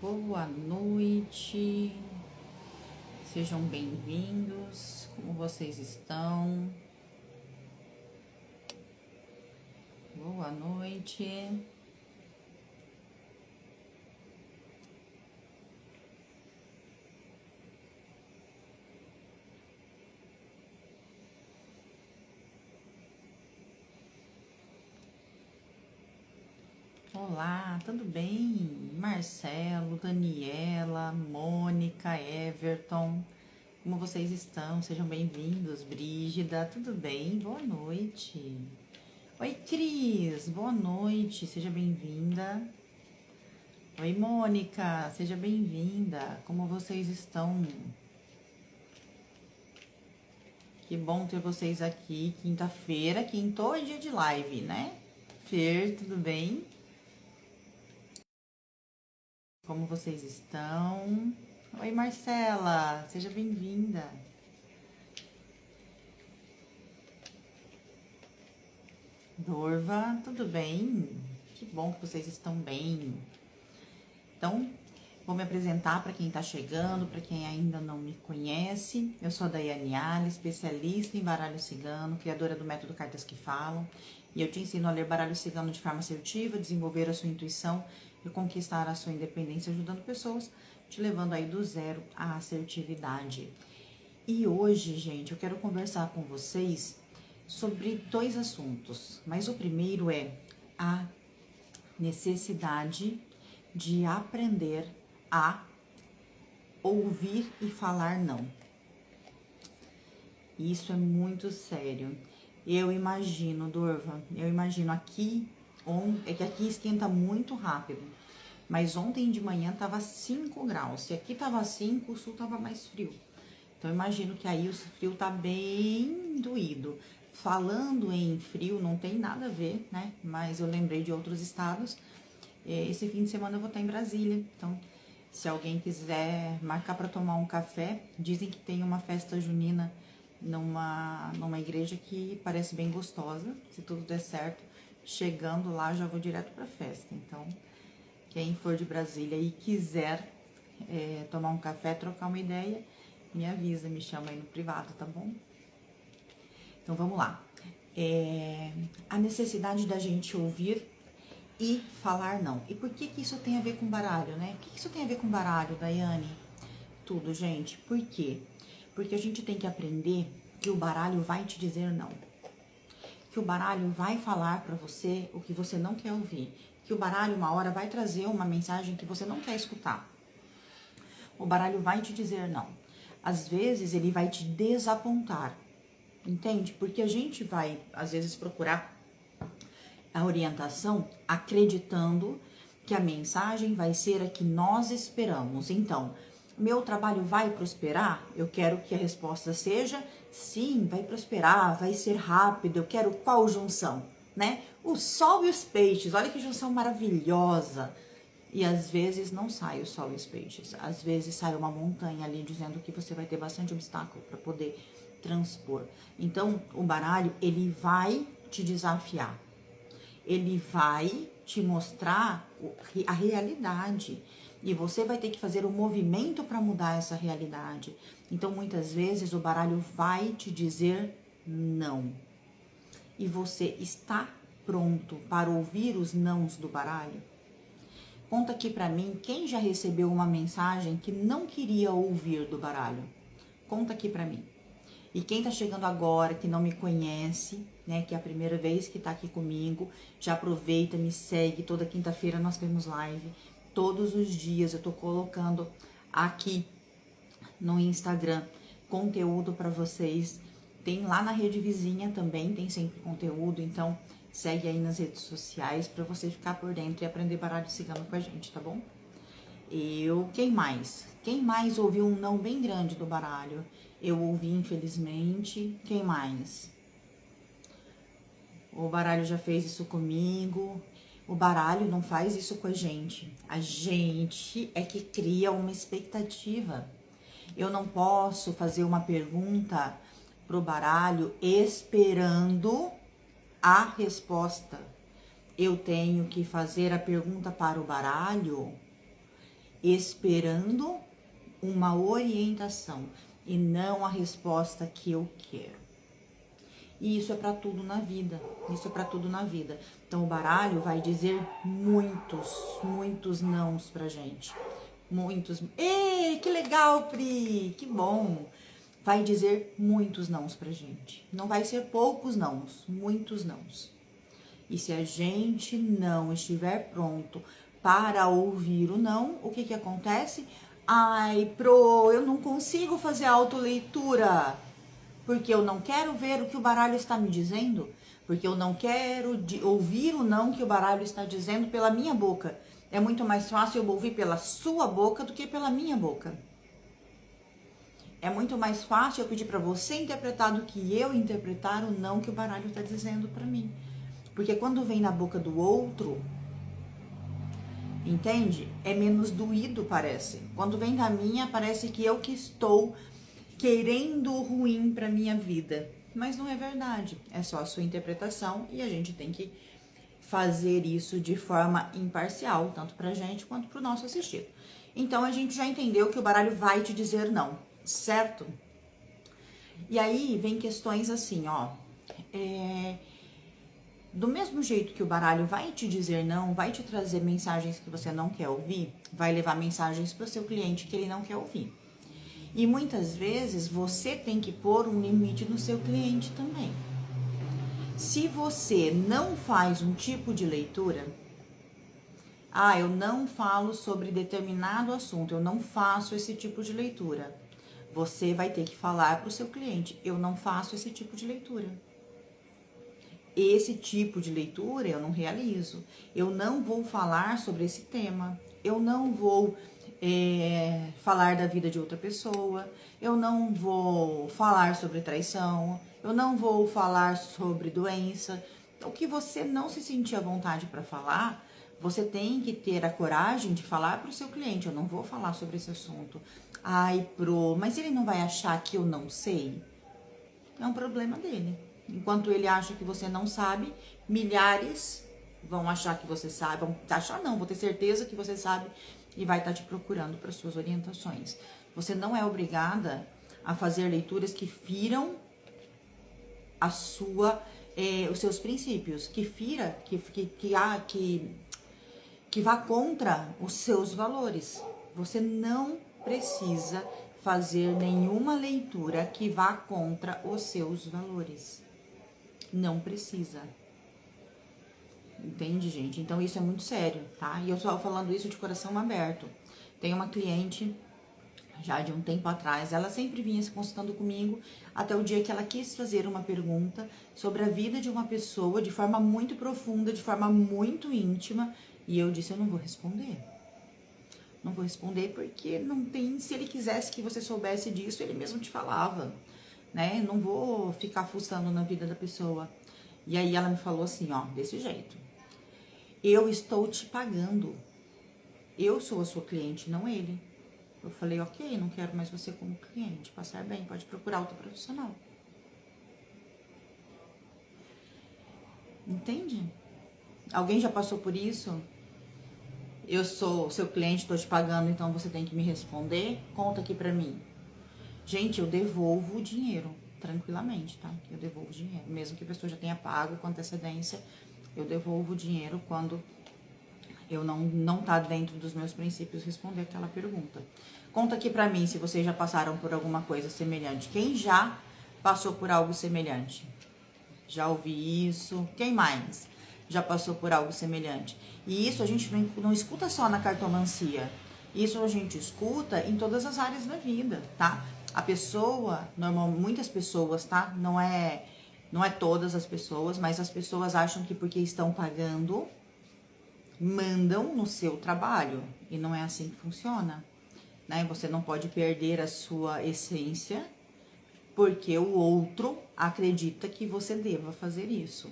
Boa noite, sejam bem-vindos. Como vocês estão? Boa noite. Olá, tudo bem? Marcelo, Daniela, Mônica, Everton, como vocês estão? Sejam bem-vindos. Brígida, tudo bem? Boa noite. Oi, Cris, boa noite, seja bem-vinda. Oi, Mônica, seja bem-vinda. Como vocês estão? Que bom ter vocês aqui. Quinta-feira, quinto é dia de live, né? Fer, tudo bem? Como vocês estão? Oi, Marcela, seja bem-vinda. Dorva, tudo bem? Que bom que vocês estão bem. Então, vou me apresentar para quem está chegando, para quem ainda não me conhece. Eu sou a Daiane Ali, especialista em baralho cigano, criadora do método Cartas que Falam. E eu te ensino a ler baralho cigano de forma assertiva, desenvolver a sua intuição e conquistar a sua independência, ajudando pessoas, te levando aí do zero à assertividade. E hoje, gente, eu quero conversar com vocês sobre dois assuntos. Mas o primeiro é a necessidade de aprender a ouvir e falar não. Isso é muito sério. Eu imagino, Dorva, aqui, é que aqui esquenta muito rápido. Mas ontem de manhã tava 5 graus. Se aqui tava 5, o sul tava mais frio. Então, imagino que aí o frio tá bem doído. Falando em frio, não tem nada a ver, né? Mas eu lembrei de outros estados. Esse fim de semana eu vou estar em Brasília. Então, se alguém quiser marcar para tomar um café, dizem que tem uma festa junina numa igreja que parece bem gostosa. Se tudo der certo, chegando lá, já vou direto para festa. Então, quem for de Brasília e quiser tomar um café, trocar uma ideia, me avisa, me chama aí no privado, tá bom? Então vamos lá. A necessidade da gente ouvir e falar não. E por que isso tem a ver com baralho, né? O que isso tem a ver com baralho, Daiane? Tudo, gente. Por quê? Porque a gente tem que aprender que o baralho vai te dizer não. Que o baralho vai falar pra você o que você não quer ouvir. Que o baralho uma hora vai trazer uma mensagem que você não quer escutar. O baralho vai te dizer não. Às vezes ele vai te desapontar, entende? Porque a gente vai, às vezes, procurar a orientação acreditando que a mensagem vai ser a que nós esperamos. Então, meu trabalho vai prosperar? Eu quero que a resposta seja sim, vai prosperar, vai ser rápido. Eu quero qual junção, né? O sol e os peixes. Olha que junção maravilhosa. E às vezes não sai o sol e os peixes. Às vezes sai uma montanha ali dizendo que você vai ter bastante obstáculo para poder transpor. Então, o baralho, ele vai te desafiar. Ele vai te mostrar a realidade. E você vai ter que fazer um movimento para mudar essa realidade. Então, muitas vezes, o baralho vai te dizer não. E você está pronto para ouvir os nãos do baralho? Conta aqui pra mim quem já recebeu uma mensagem que não queria ouvir do baralho. Conta aqui pra mim. E quem tá chegando agora, que não me conhece, né, que é a primeira vez que tá aqui comigo, já aproveita, me segue. Toda quinta-feira nós temos live. Todos os dias eu tô colocando aqui no Instagram conteúdo pra vocês. Tem lá na rede vizinha também, tem sempre conteúdo, então segue aí nas redes sociais para você ficar por dentro e aprender baralho cigano com a gente, tá bom? Quem mais? Quem mais ouviu um não bem grande do baralho? Eu ouvi, infelizmente. Quem mais? O baralho já fez isso comigo. O baralho não faz isso com a gente. A gente é que cria uma expectativa. Eu não posso fazer uma pergunta pro baralho esperando a resposta. Eu tenho que fazer a pergunta para o baralho esperando uma orientação e não a resposta que eu quero. E isso é para tudo na vida. Isso é para tudo na vida. Então o baralho vai dizer muitos nãos pra gente. Muitos. Ei, que legal, Pri! Que bom! Vai dizer muitos nãos pra gente. Não vai ser poucos nãos, muitos nãos. E se a gente não estiver pronto para ouvir o não, o que que acontece? Ai, eu não consigo fazer autoleitura, porque eu não quero ver o que o baralho está me dizendo, porque eu não quero ouvir o não que o baralho está dizendo pela minha boca. É muito mais fácil eu ouvir pela sua boca do que pela minha boca. É muito mais fácil eu pedir para você interpretar do que eu interpretar o não que o baralho está dizendo para mim. Porque quando vem na boca do outro, entende? É menos doído, parece. Quando vem da minha, parece que eu que estou querendo o ruim para minha vida. Mas não é verdade. É só a sua interpretação e a gente tem que fazer isso de forma imparcial, tanto pra gente quanto pro nosso assistido. Então a gente já entendeu que o baralho vai te dizer não, certo? E aí vem questões assim, ó. Do mesmo jeito que o baralho vai te dizer não, vai te trazer mensagens que você não quer ouvir, vai levar mensagens para o seu cliente que ele não quer ouvir. E muitas vezes você tem que pôr um limite no seu cliente também. Se você não faz um tipo de leitura, eu não falo sobre determinado assunto, eu não faço esse tipo de leitura. Você vai ter que falar para o seu cliente, eu não faço esse tipo de leitura. Esse tipo de leitura eu não realizo. Eu não vou falar sobre esse tema. Eu não vou falar da vida de outra pessoa. Eu não vou falar sobre traição. Eu não vou falar sobre doença. O que você não se sentir à vontade para falar, você tem que ter a coragem de falar para o seu cliente. Eu não vou falar sobre esse assunto. Mas ele não vai achar que eu não sei? É um problema dele. Enquanto ele acha que você não sabe, milhares vão achar que você sabe, vou ter certeza que você sabe e vai estar te procurando para suas orientações. Você não é obrigada a fazer leituras que firam os seus princípios, que vá contra os seus valores. Você não precisa fazer nenhuma leitura que vá contra os seus valores. Não precisa. Entende, gente? Então isso é muito sério, tá? E eu só falando isso de coração aberto. Tem uma cliente, já de um tempo atrás, ela sempre vinha se consultando comigo, até o dia que ela quis fazer uma pergunta sobre a vida de uma pessoa de forma muito profunda, de forma muito íntima, e eu disse, eu não vou responder. Não vou responder porque não tem, se ele quisesse que você soubesse disso, ele mesmo te falava, né? Não vou ficar fuçando na vida da pessoa. E aí ela me falou assim, ó, desse jeito. Eu estou te pagando. Eu sou a sua cliente, não ele. Eu falei, ok, não quero mais você como cliente. Passar bem, pode procurar outro profissional. Entende? Alguém já passou por isso? Eu sou seu cliente, estou te pagando, então você tem que me responder. Conta aqui pra mim. Gente, eu devolvo o dinheiro, tranquilamente, tá? Eu devolvo o dinheiro. Mesmo que a pessoa já tenha pago com antecedência, eu devolvo o dinheiro quando eu não tá dentro dos meus princípios responder aquela pergunta. Conta aqui pra mim se vocês já passaram por alguma coisa semelhante. Quem já passou por algo semelhante? Já ouvi isso. Quem mais já passou por algo semelhante? E isso a gente não escuta só na cartomancia. Isso a gente escuta em todas as áreas da vida, tá? A pessoa, muitas pessoas, tá? Não é todas as pessoas, mas as pessoas acham que porque estão pagando, mandam no seu trabalho. E não é assim que funciona, né? Você não pode perder a sua essência porque o outro acredita que você deva fazer isso.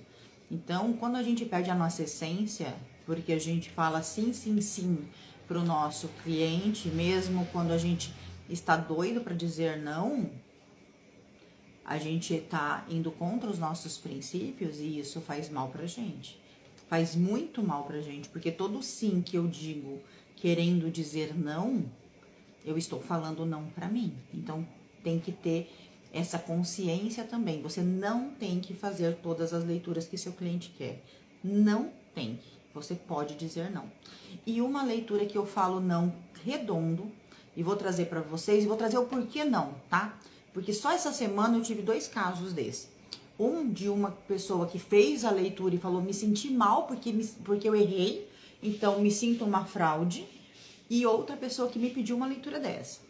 Então, quando a gente perde a nossa essência, porque a gente fala sim, sim, sim para o nosso cliente, mesmo quando a gente está doido para dizer não, a gente está indo contra os nossos princípios e isso faz mal pra gente. Faz muito mal pra gente, porque todo sim que eu digo querendo dizer não, eu estou falando não para mim. Então, tem que ter essa consciência também. Você não tem que fazer todas as leituras que seu cliente quer. Não tem que. Você pode dizer não. E uma leitura que eu falo não redondo, e vou trazer para vocês, e vou trazer o porquê não, tá? Porque só essa semana eu tive 2 casos desse. Um de uma pessoa que fez a leitura e falou, me senti mal porque eu errei, então me sinto uma fraude. E outra pessoa que me pediu uma leitura dessa.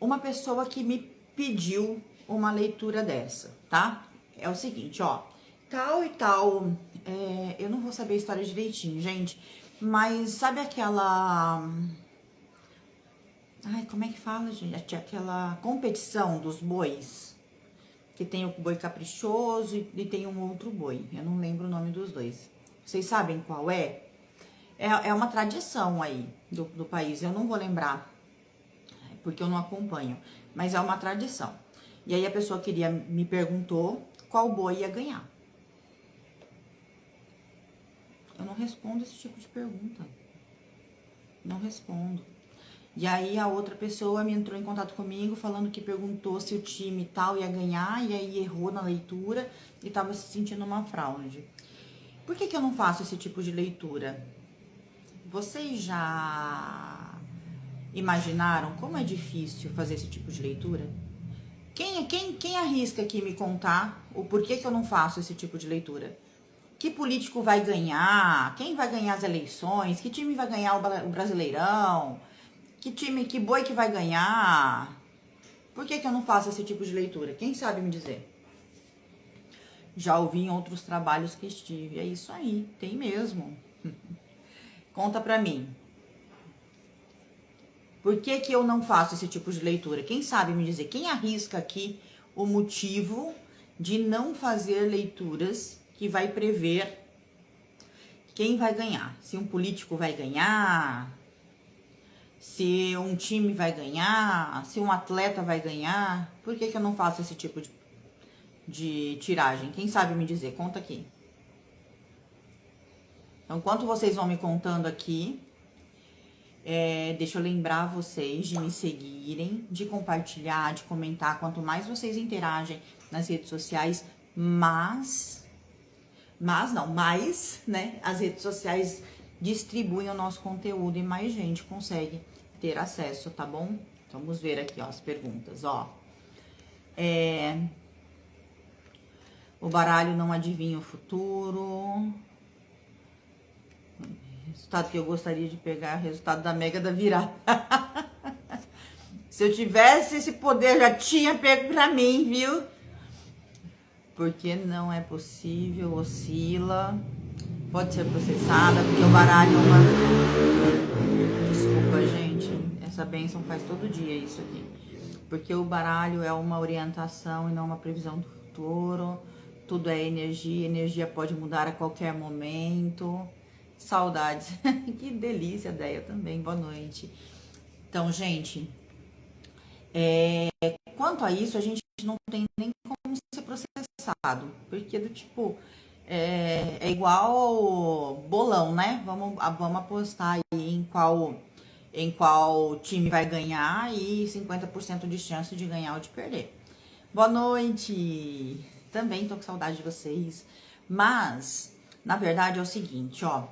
Uma pessoa que me pediu uma leitura dessa, tá? É o seguinte, ó. Tal e tal, eu não vou saber a história direitinho, gente. Mas sabe aquela... Ai, como é que fala, gente? Aquela competição dos bois. Que tem o boi caprichoso e tem um outro boi. Eu não lembro o nome dos dois. Vocês sabem qual é? É uma tradição aí do país. Eu não vou lembrar, porque eu não acompanho. Mas é uma tradição. E aí a pessoa me perguntou qual boi ia ganhar. Eu não respondo esse tipo de pergunta. Não respondo. E aí a outra pessoa me entrou em contato comigo falando que perguntou se o time tal ia ganhar e aí errou na leitura e estava se sentindo uma fraude. Por que eu não faço esse tipo de leitura? Vocês já imaginaram como é difícil fazer esse tipo de leitura? Quem arrisca aqui me contar o porquê que eu não faço esse tipo de leitura? Que político vai ganhar? Quem vai ganhar as eleições? Que time vai ganhar o Brasileirão? Que boi que vai ganhar? Por que eu não faço esse tipo de leitura? Quem sabe me dizer? Já ouvi em outros trabalhos que estive. É isso aí, tem mesmo. Conta pra mim. Por que eu não faço esse tipo de leitura? Quem sabe me dizer? Quem arrisca aqui o motivo de não fazer leituras que vai prever quem vai ganhar? Se um político vai ganhar, se um time vai ganhar, se um atleta vai ganhar. Por que eu não faço esse tipo de tiragem? Quem sabe me dizer? Conta aqui. Então, enquanto vocês vão me contando aqui, deixa eu lembrar vocês de me seguirem, de compartilhar, de comentar. Quanto mais vocês interagem nas redes sociais, mais, né? As redes sociais distribuem o nosso conteúdo e mais gente consegue ter acesso, tá bom? Vamos ver aqui, ó, as perguntas, ó. O baralho não adivinha o futuro. Resultado que eu gostaria de pegar, resultado da Mega da Virada. Se eu tivesse esse poder, já tinha pego pra mim, viu? Porque não é possível, oscila. Pode ser processada, porque o baralho é uma... Desculpa, gente. Essa bênção faz todo dia isso aqui. Porque o baralho é uma orientação e não uma previsão do futuro. Tudo é energia. Energia pode mudar a qualquer momento. Saudades. Que delícia, Deia, também. Boa noite. Então, gente, quanto a isso, a gente não tem nem como ser processado. Porque, do tipo, é igual bolão, né? Vamos apostar aí em qual time vai ganhar e 50% de chance de ganhar ou de perder. Boa noite! Também tô com saudade de vocês. Mas, na verdade, é o seguinte, ó.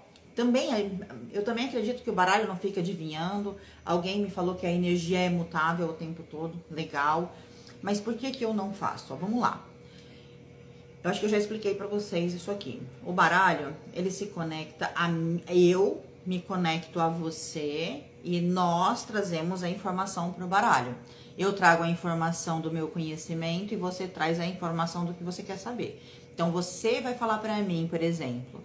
Eu também acredito que o baralho não fica adivinhando. Alguém me falou que a energia é mutável o tempo todo. Legal. Mas por que eu não faço? Ó, vamos lá. Eu acho que eu já expliquei pra vocês isso aqui. O baralho, ele se conecta a... Eu me conecto a você e nós trazemos a informação pro baralho. Eu trago a informação do meu conhecimento e você traz a informação do que você quer saber. Então, você vai falar pra mim, por exemplo...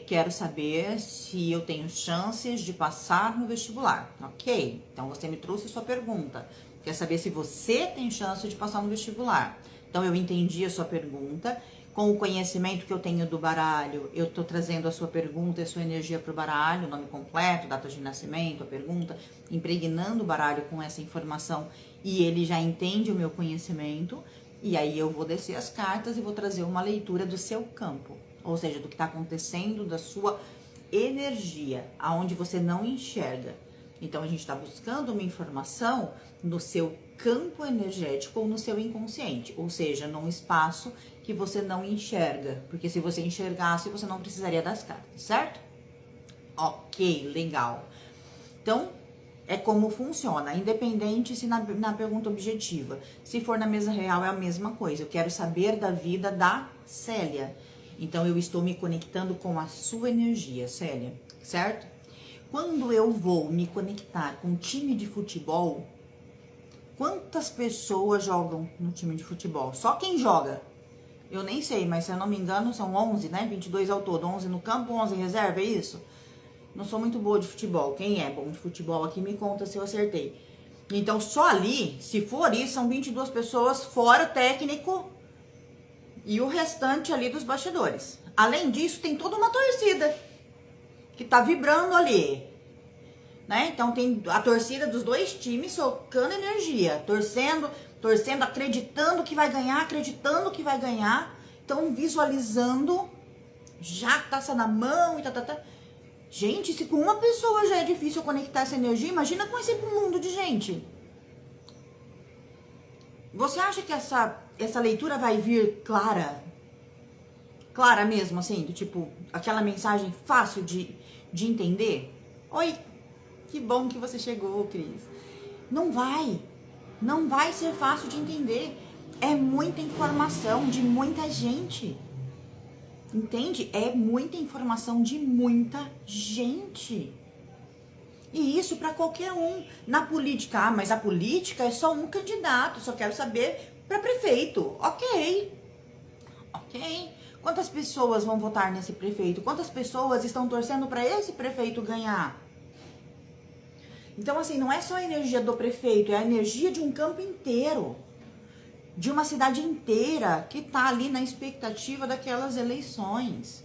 quero saber se eu tenho chances de passar no vestibular, ok? Então, você me trouxe sua pergunta. Quer saber se você tem chance de passar no vestibular. Então, eu entendi a sua pergunta. Com o conhecimento que eu tenho do baralho, eu tô trazendo a sua pergunta e a sua energia pro baralho, nome completo, data de nascimento, a pergunta, impregnando o baralho com essa informação e ele já entende o meu conhecimento. E aí, eu vou descer as cartas e vou trazer uma leitura do seu campo. Ou seja, do que está acontecendo, da sua energia, aonde você não enxerga. Então a gente está buscando uma informação no seu campo energético ou no seu inconsciente, ou seja, num espaço que você não enxerga, porque se você enxergasse, você não precisaria das cartas, certo? Ok, legal. Então, é como funciona, independente se na pergunta objetiva. Se for na mesa real, é a mesma coisa. Eu quero saber da vida da Célia. Então, eu estou me conectando com a sua energia, Célia, certo? Quando eu vou me conectar com um time de futebol, quantas pessoas jogam no time de futebol? Só quem joga. Eu nem sei, mas se eu não me engano, são 11, né? 22 ao todo, 11 no campo, 11 em reserva, é isso? Não sou muito boa de futebol. Quem é bom de futebol aqui me conta se eu acertei. Então, só ali, se for isso, são 22 pessoas, fora o técnico e o restante ali dos bastidores. Além disso, tem toda uma torcida que tá vibrando ali, né? Então, tem a torcida dos dois times socando energia, torcendo, acreditando que vai ganhar, Então, visualizando, já taça na mão e tá. Gente, se com uma pessoa já é difícil conectar essa energia, imagina com esse mundo de gente. Você acha que essa leitura vai vir clara? Clara mesmo, assim, do tipo, aquela mensagem fácil de entender? Oi, que bom que você chegou, Cris. Não vai ser fácil de entender. É muita informação de muita gente. Entende? É muita informação de muita gente. E isso para qualquer um. Na política, mas a política é só um candidato, só quero saber para prefeito. Ok. Quantas pessoas vão votar nesse prefeito? Quantas pessoas estão torcendo para esse prefeito ganhar? Então, assim, não é só a energia do prefeito, é a energia de um campo inteiro. De uma cidade inteira que tá ali na expectativa daquelas eleições.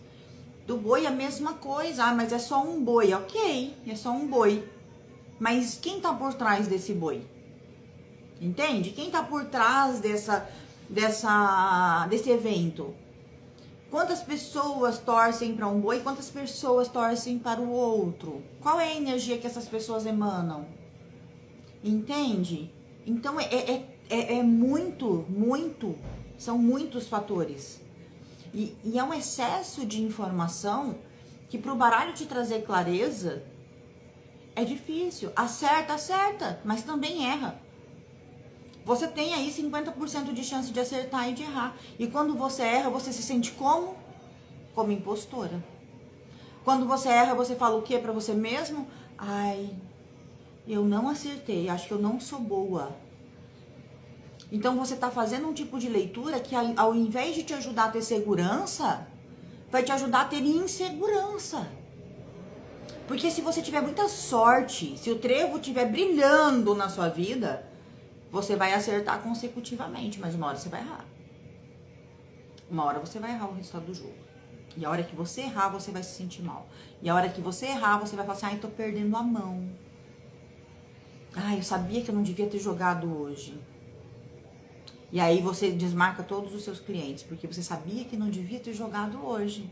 Do boi a mesma coisa. Ah, mas é só um boi. Ok, é só um boi. Mas quem tá por trás desse boi? Entende? Quem tá por trás desse evento? Quantas pessoas torcem para um boi? Quantas pessoas torcem para o outro? Qual é a energia que essas pessoas emanam? Entende? Então, é muito, são muitos fatores. E é um excesso de informação que pro baralho te trazer clareza é difícil. Acerta, mas também erra. Você tem aí 50% de chance de acertar e de errar. E quando você erra, você se sente como? Como impostora. Quando você erra, você fala o quê pra você mesmo? Ai, eu não acertei, acho que eu não sou boa. Então, você está fazendo um tipo de leitura que, ao invés de te ajudar a ter segurança, vai te ajudar a ter insegurança. Porque se você tiver muita sorte, se o trevo estiver brilhando na sua vida, você vai acertar consecutivamente, mas uma hora você vai errar. Uma hora você vai errar o resultado do jogo. E a hora que você errar, você vai se sentir mal. E a hora que você errar, você vai falar assim, ai, tô perdendo a mão. Ai, eu sabia que eu não devia ter jogado hoje. E aí você desmarca todos os seus clientes, porque você sabia que não devia ter jogado hoje.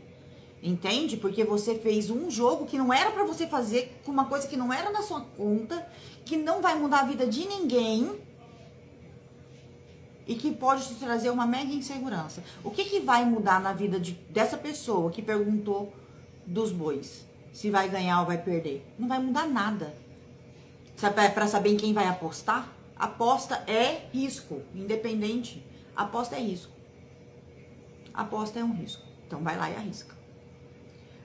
Entende? Porque você fez um jogo que não era pra você fazer, com uma coisa que não era na sua conta, que não vai mudar a vida de ninguém e que pode te trazer uma mega insegurança. O que vai mudar na vida dessa pessoa que perguntou dos bois? Se vai ganhar ou vai perder? Não vai mudar nada. Sabe, pra saber em quem vai apostar? Aposta é risco, independente. Aposta é risco. Aposta é um risco. Então vai lá e arrisca.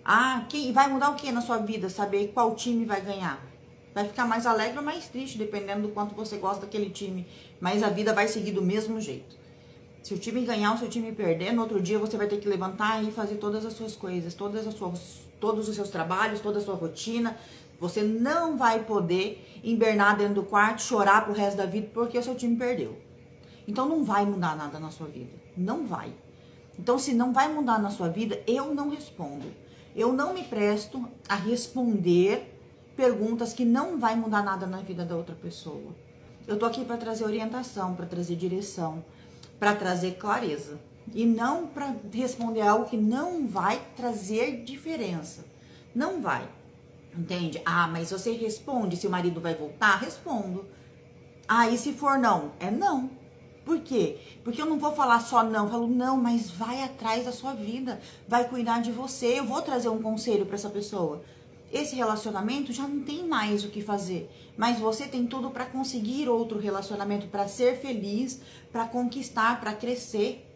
Ah, vai mudar o que na sua vida? Saber qual time vai ganhar. Vai ficar mais alegre ou mais triste, dependendo do quanto você gosta daquele time. Mas a vida vai seguir do mesmo jeito. Se o time ganhar ou se o time perder, no outro dia você vai ter que levantar e fazer todas as suas coisas, todos os seus trabalhos, toda a sua rotina. Você não vai poder hibernar dentro do quarto, chorar pro resto da vida porque o seu time perdeu. Então não vai mudar nada na sua vida. Não vai. Então se não vai mudar na sua vida, eu não respondo. Eu não me presto a responder perguntas que não vai mudar nada na vida da outra pessoa. Eu tô aqui para trazer orientação, para trazer direção, para trazer clareza. E não para responder algo que não vai trazer diferença. Não vai. Entende? Ah, mas você responde se o marido vai voltar? Respondo. Ah, e se for não? É não. Por quê? Porque eu não vou falar só não. Eu falo, não, mas vai atrás da sua vida. Vai cuidar de você. Eu vou trazer um conselho para essa pessoa. Esse relacionamento já não tem mais o que fazer. Mas você tem tudo para conseguir outro relacionamento, para ser feliz, para conquistar, para crescer.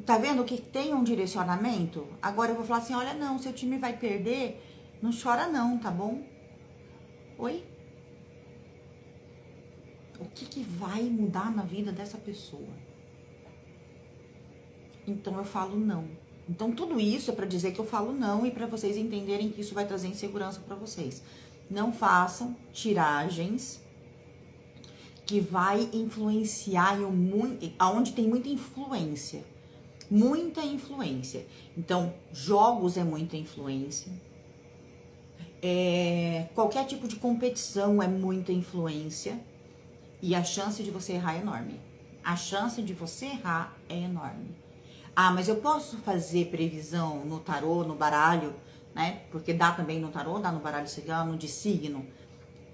Tá vendo que tem um direcionamento? Agora eu vou falar assim, olha não, seu time vai perder, não chora não, tá bom? Oi? O que vai mudar na vida dessa pessoa? Então eu falo não. Então tudo isso é para dizer que eu falo não e para vocês entenderem que isso vai trazer insegurança para vocês. Não façam tiragens que vai influenciar aonde tem muita influência. Muita influência. Então, jogos é muita influência. Qualquer tipo de competição é muita influência. E a chance de você errar é enorme. A chance de você errar é enorme. Ah, mas eu posso fazer previsão no tarô, no baralho, né? Porque dá também no tarô, dá no baralho cigano, de signo.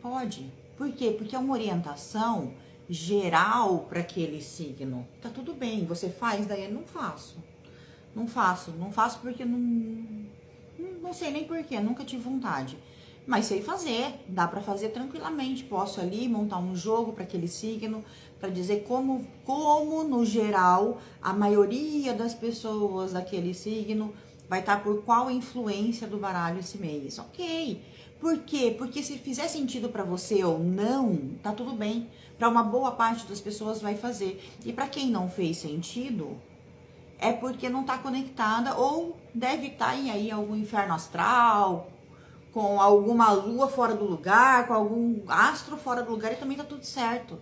Pode. Por quê? Porque é uma orientação geral para aquele signo. Tá tudo bem, você faz, daí eu não faço. Não faço porque não sei nem porquê, nunca tive vontade. Mas sei fazer, dá para fazer tranquilamente. Posso ali montar um jogo para aquele signo, para dizer como no geral a maioria das pessoas daquele signo vai estar por qual influência do baralho esse mês. Ok. Por quê? Porque se fizer sentido para você ou não, tá tudo bem. Para uma boa parte das pessoas vai fazer. E para quem não fez sentido, é porque não tá conectada ou deve estar em aí algum inferno astral, com alguma lua fora do lugar, com algum astro fora do lugar e também tá tudo certo.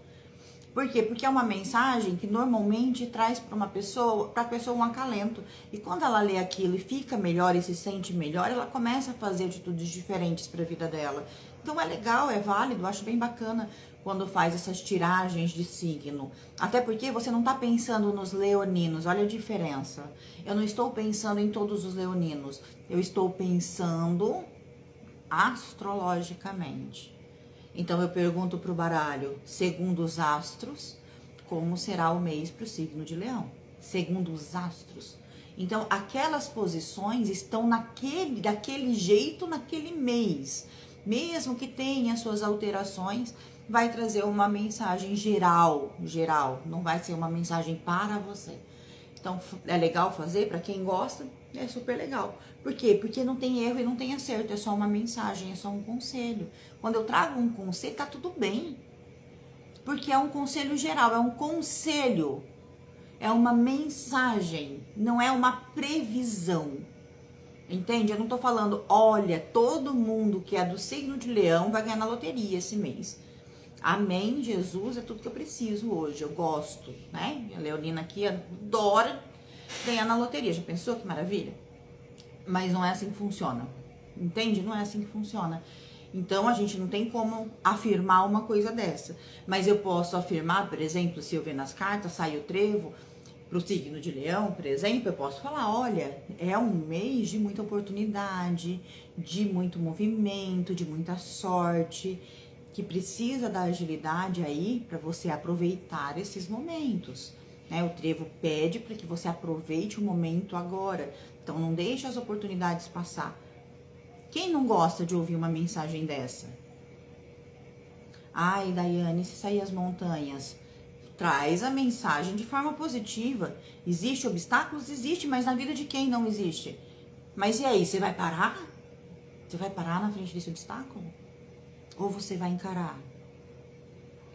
Por quê? Porque é uma mensagem que normalmente traz para a pessoa um acalento. E quando ela lê aquilo e fica melhor e se sente melhor, ela começa a fazer atitudes diferentes para a vida dela. Então é legal, é válido, acho bem bacana quando faz essas tiragens de signo. Até porque você não está pensando nos leoninos, olha a diferença. Eu não estou pensando em todos os leoninos, eu estou pensando astrologicamente. Então eu pergunto para o baralho, segundo os astros, como será o mês para o signo de Leão? Segundo os astros. Então aquelas posições estão daquele jeito naquele mês. Mesmo que tenha suas alterações, vai trazer uma mensagem geral, não vai ser uma mensagem para você. Então é legal fazer para quem gosta, é super legal. Por quê? Porque não tem erro e não tem acerto, é só uma mensagem, é só um conselho. Quando eu trago um conselho, tá tudo bem. Porque é um conselho geral, é um conselho. É uma mensagem, não é uma previsão. Entende? Eu não tô falando, olha, todo mundo que é do signo de Leão vai ganhar na loteria esse mês. Amém, Jesus, é tudo que eu preciso hoje, eu gosto, né? A Leonina aqui adora ganhar na loteria, já pensou que maravilha? Mas não é assim que funciona, entende? Não é assim que funciona. Então, a gente não tem como afirmar uma coisa dessa. Mas eu posso afirmar, por exemplo, se eu ver nas cartas, sai o trevo, pro signo de Leão, por exemplo, eu posso falar, olha, é um mês de muita oportunidade, de muito movimento, de muita sorte, que precisa da agilidade aí para você aproveitar esses momentos, né? O trevo pede para que você aproveite o momento agora, então não deixe as oportunidades passar. Quem não gosta de ouvir uma mensagem dessa? Ai, Daiane, se sair as montanhas, traz a mensagem de forma positiva. Existe obstáculos? Existe, mas na vida de quem não existe? Mas e aí, você vai parar? Você vai parar na frente desse obstáculo? Ou você vai encarar?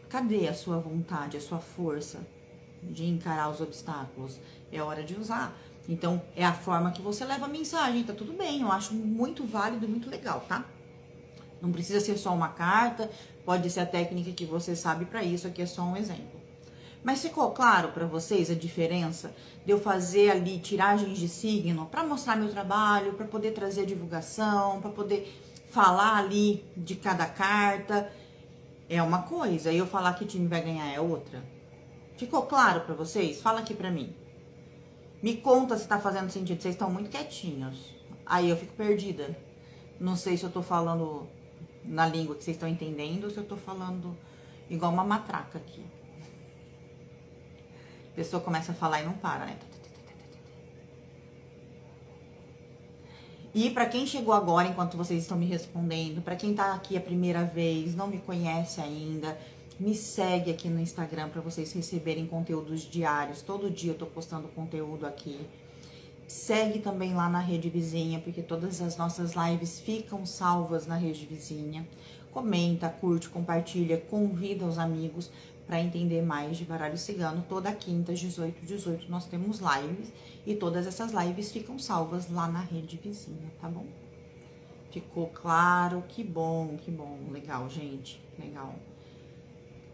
Cadê a sua vontade, a sua força de encarar os obstáculos? É hora de usar. Então, é a forma que você leva a mensagem, tá tudo bem, eu acho muito válido e muito legal, tá? Não precisa ser só uma carta, pode ser a técnica que você sabe para isso, aqui é só um exemplo. Mas ficou claro para vocês a diferença de eu fazer ali tiragens de signo para mostrar meu trabalho, para poder trazer divulgação, para poder falar ali de cada carta? É uma coisa, e eu falar que time vai ganhar é outra. Ficou claro para vocês? Fala aqui para mim. Me conta se tá fazendo sentido, vocês estão muito quietinhos. Aí eu fico perdida. Não sei se eu tô falando na língua que vocês estão entendendo ou se eu tô falando igual uma matraca aqui. A pessoa começa a falar e não para, né? E para quem chegou agora, enquanto vocês estão me respondendo, para quem tá aqui a primeira vez, não me conhece ainda, me segue aqui no Instagram para vocês receberem conteúdos diários. Todo dia eu tô postando conteúdo aqui. Segue também lá na Rede Vizinha, porque todas as nossas lives ficam salvas na Rede Vizinha. Comenta, curte, compartilha, convida os amigos para entender mais de baralho cigano. Toda quinta, às 18h18, nós temos lives e todas essas lives ficam salvas lá na Rede Vizinha, tá bom? Ficou claro? Que bom, que bom. Legal, gente, legal.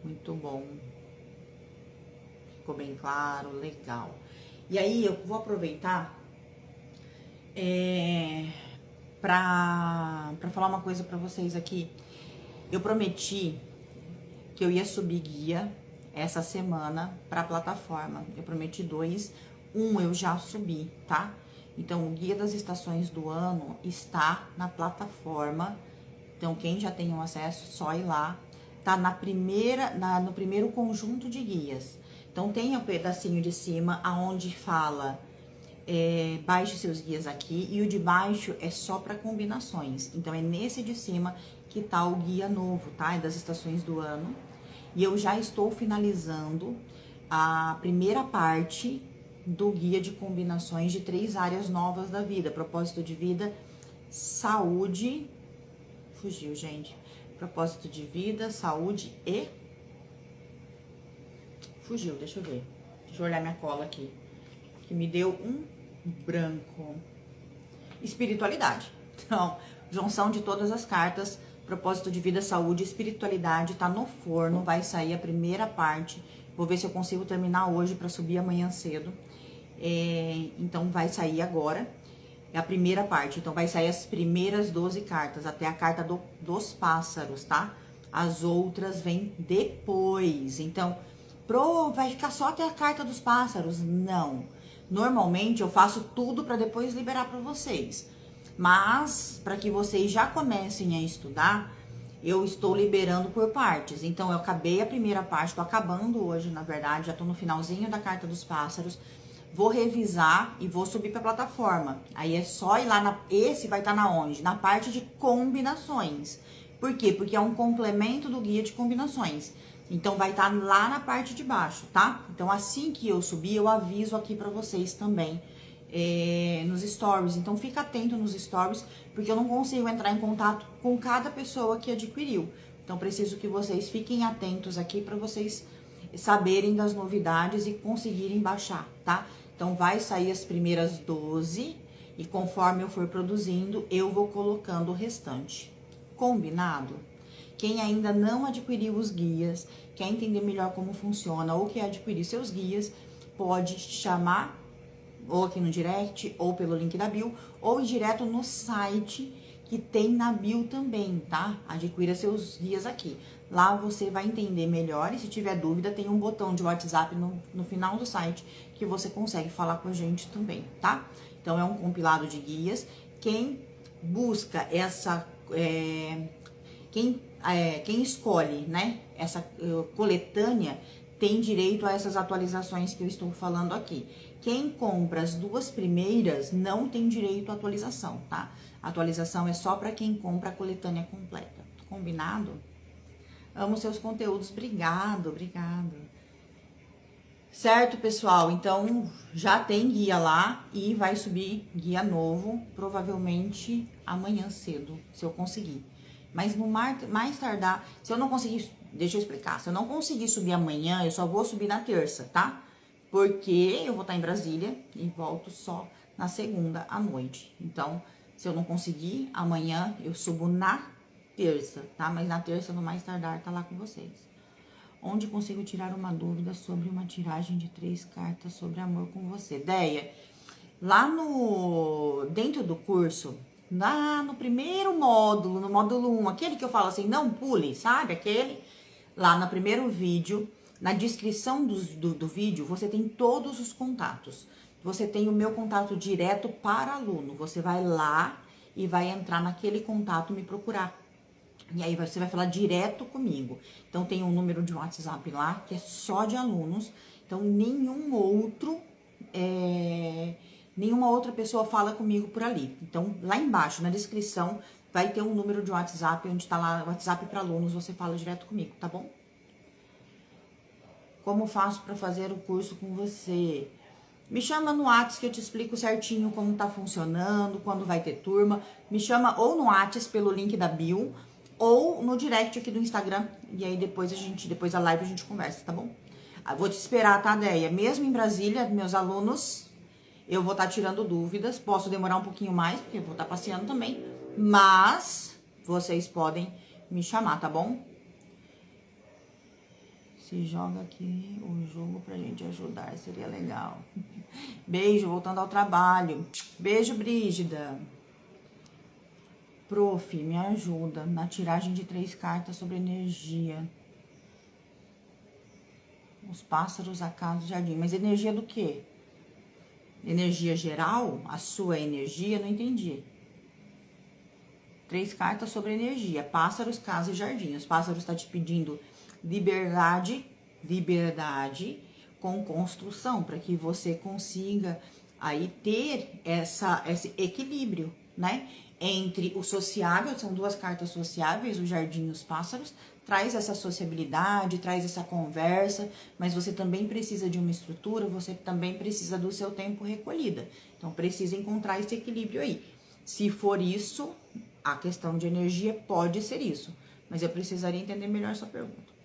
Muito bom. Ficou bem claro, legal. E aí, eu vou aproveitar para falar uma coisa para vocês aqui. Eu prometi que eu ia subir guia essa semana para a plataforma. Eu prometi 2, eu já subi, tá? Então, o guia das estações do ano está na plataforma. Então, quem já tem o acesso, só ir lá. Tá no primeiro conjunto de guias. Então, tem o pedacinho de cima aonde fala baixe seus guias aqui, e o de baixo é só para combinações. Então, é nesse de cima que tá o guia novo, tá? É das estações do ano. E eu já estou finalizando a primeira parte do guia de combinações de 3 áreas novas da vida: propósito de vida, saúde, fugiu, gente. Propósito de vida, saúde e... fugiu, deixa eu ver. Deixa eu olhar minha cola aqui, que me deu um branco. Espiritualidade. Então, junção de todas as cartas, propósito de vida, saúde, espiritualidade, tá no forno, vai sair a primeira parte. Vou ver se eu consigo terminar hoje para subir amanhã cedo. Então, vai sair agora. É a primeira parte. Então, vai sair as primeiras 12 cartas, até a carta dos pássaros, tá? As outras vêm depois. Então, vai ficar só até a carta dos pássaros? Não. Normalmente, eu faço tudo para depois liberar para vocês. Mas, para que vocês já comecem a estudar, eu estou liberando por partes. Então, eu acabei a primeira parte, tô acabando hoje, na verdade, já tô no finalzinho da carta dos pássaros. Vou revisar e vou subir para a plataforma. Aí é só ir lá, esse vai estar na onde? Na parte de combinações. Por quê? Porque é um complemento do guia de combinações. Então, vai estar lá na parte de baixo, tá? Então, assim que eu subir, eu aviso aqui para vocês também nos stories. Então, fica atento nos stories, porque eu não consigo entrar em contato com cada pessoa que adquiriu. Então, preciso que vocês fiquem atentos aqui para vocês saberem das novidades e conseguirem baixar, tá? Então, vai sair as primeiras 12 e conforme eu for produzindo, eu vou colocando o restante. Combinado? Quem ainda não adquiriu os guias, quer entender melhor como funciona ou quer adquirir seus guias, pode chamar ou aqui no direct, ou pelo link da bio, ou ir direto no site que tem na bio também, tá? Adquira seus guias aqui. Lá você vai entender melhor e se tiver dúvida, tem um botão de WhatsApp no final do site que você consegue falar com a gente também, tá? Então, é um compilado de guias. Quem busca essa... Quem escolhe, né, essa coletânea tem direito a essas atualizações que eu estou falando aqui. Quem compra as 2 primeiras não tem direito à atualização, tá? A atualização é só para quem compra a coletânea completa. Combinado? Amo seus conteúdos. Obrigado. Certo, pessoal? Então, já tem guia lá e vai subir guia novo, provavelmente amanhã cedo, se eu conseguir. Mas no mais tardar, se eu não conseguir, deixa eu explicar, se eu não conseguir subir amanhã, eu só vou subir na terça, tá? Porque eu vou estar em Brasília e volto só na segunda à noite. Então, se eu não conseguir, amanhã eu subo na terça, tá? Mas na terça, no mais tardar, tá lá com vocês. Onde consigo tirar uma dúvida sobre uma tiragem de 3 cartas sobre amor com você? Deia, lá dentro do curso, lá no primeiro módulo, no módulo 1, aquele que eu falo assim, não pule, sabe? Aquele, lá no primeiro vídeo, na descrição do vídeo, você tem todos os contatos. você tem o meu contato direto para aluno. Você vai lá e vai entrar naquele contato e me procurar. E aí você vai falar direto comigo. Então tem um número de WhatsApp lá que é só de alunos. Então nenhuma outra pessoa fala comigo por ali. Então lá embaixo na descrição vai ter um número de WhatsApp onde tá lá WhatsApp para alunos. Você fala direto comigo, tá bom? Como faço para fazer o curso com você? Me chama no WhatsApp que eu te explico certinho como tá funcionando, quando vai ter turma. Me chama ou no WhatsApp pelo link da bio, ou no direct aqui do Instagram. E aí depois da live a gente conversa, tá bom? Vou te esperar, tá, Deia? Mesmo em Brasília, meus alunos, eu vou estar tirando dúvidas. Posso demorar um pouquinho mais, porque eu vou estar passeando também. Mas vocês podem me chamar, tá bom? Se joga aqui o jogo pra gente ajudar, seria legal. Beijo, voltando ao trabalho. Beijo, Brígida. Prof, me ajuda na tiragem de 3 cartas sobre energia. Os pássaros, a casa, o jardim. Mas energia do quê? Energia geral? A sua energia? Não entendi. 3 cartas sobre energia. Pássaros, casa e jardim. Os pássaros estão te pedindo liberdade com construção, para que você consiga aí ter esse equilíbrio, né? Entre o sociável, são 2 cartas sociáveis, o jardim e os pássaros, traz essa sociabilidade, traz essa conversa, mas você também precisa de uma estrutura, você também precisa do seu tempo recolhida. Então, precisa encontrar esse equilíbrio aí. Se for isso, a questão de energia pode ser isso, mas eu precisaria entender melhor sua pergunta.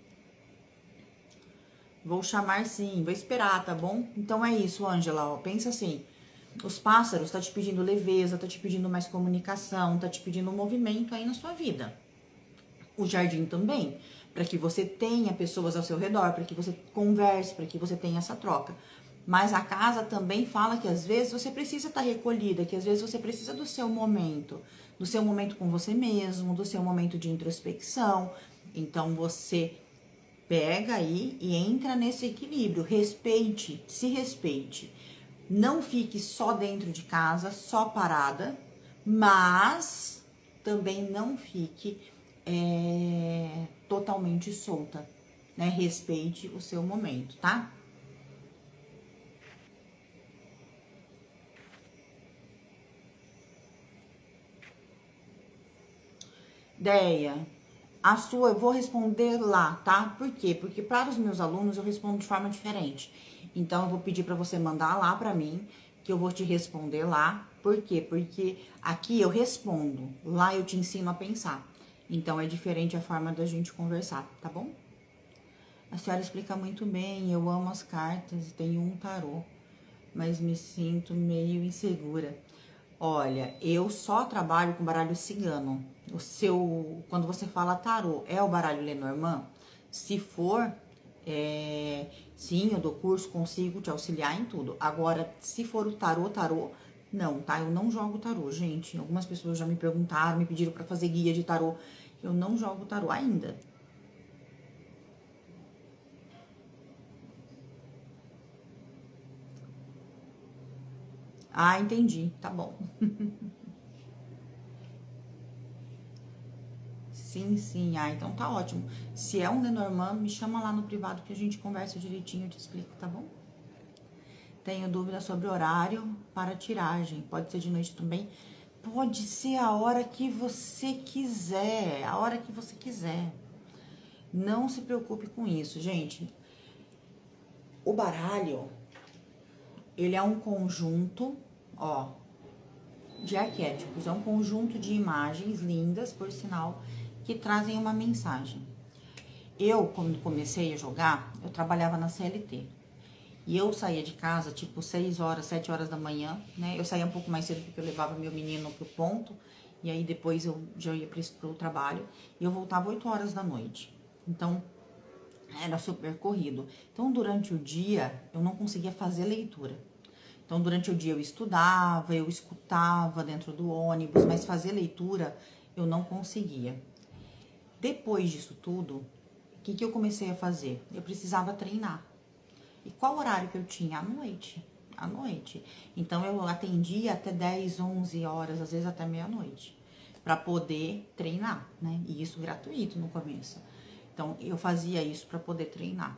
Vou chamar sim, vou esperar, tá bom? Então é isso, Ângela, ó, pensa assim, os pássaros tá te pedindo leveza, tá te pedindo mais comunicação, tá te pedindo movimento aí na sua vida. O jardim também, para que você tenha pessoas ao seu redor, para que você converse, para que você tenha essa troca. Mas a casa também fala que às vezes você precisa estar recolhida, que às vezes você precisa do seu momento com você mesmo, do seu momento de introspecção. Então você pega aí e entra nesse equilíbrio, respeite, se respeite. Não fique só dentro de casa, só parada, mas também não fique totalmente solta, né? Respeite o seu momento, tá? Deia, a sua eu vou responder lá, tá? Por quê? Porque para os meus alunos eu respondo de forma diferente. Então eu vou pedir para você mandar lá para mim, que eu vou te responder lá. Por quê? Porque aqui eu respondo, lá eu te ensino a pensar. Então é diferente a forma da gente conversar, tá bom? A senhora explica muito bem, eu amo as cartas, tenho um tarô, mas me sinto meio insegura. Olha, eu só trabalho com baralho cigano. Quando você fala tarô, é o baralho Lenormand? Se for, sim, eu dou curso, consigo te auxiliar em tudo. Agora, se for o tarô, não, tá? Eu não jogo tarô, gente. Algumas pessoas já me perguntaram, me pediram para fazer guia de tarô. Eu não jogo tarô ainda. Ah, entendi, tá bom. Sim. Ah, então tá ótimo. Se é um Lenormand, me chama lá no privado que a gente conversa direitinho, eu te explico, tá bom? Tenho dúvida sobre horário para tiragem. Pode ser de noite também? Pode ser a hora que você quiser, a hora que você quiser. Não se preocupe com isso, gente. O baralho, ele é um conjunto, ó, de arquétipos. É um conjunto de imagens lindas, por sinal, que trazem uma mensagem. Eu, quando comecei a jogar, eu trabalhava na CLT. E eu saía de casa, tipo, 6 horas, 7 horas da manhã, né? Eu saía um pouco mais cedo porque eu levava meu menino pro ponto. E aí depois eu já ia pro trabalho. E eu voltava 8 horas da noite. Então, era super corrido. Então, durante o dia, eu não conseguia fazer leitura. Então, durante o dia eu estudava, eu escutava dentro do ônibus, mas fazer leitura eu não conseguia. Depois disso tudo, o que eu comecei a fazer? Eu precisava treinar. E qual horário que eu tinha? À noite. à noite. Então, eu atendia até 10, 11 horas, às vezes até meia-noite, para poder treinar, né? E isso gratuito no começo. Então, eu fazia isso para poder treinar.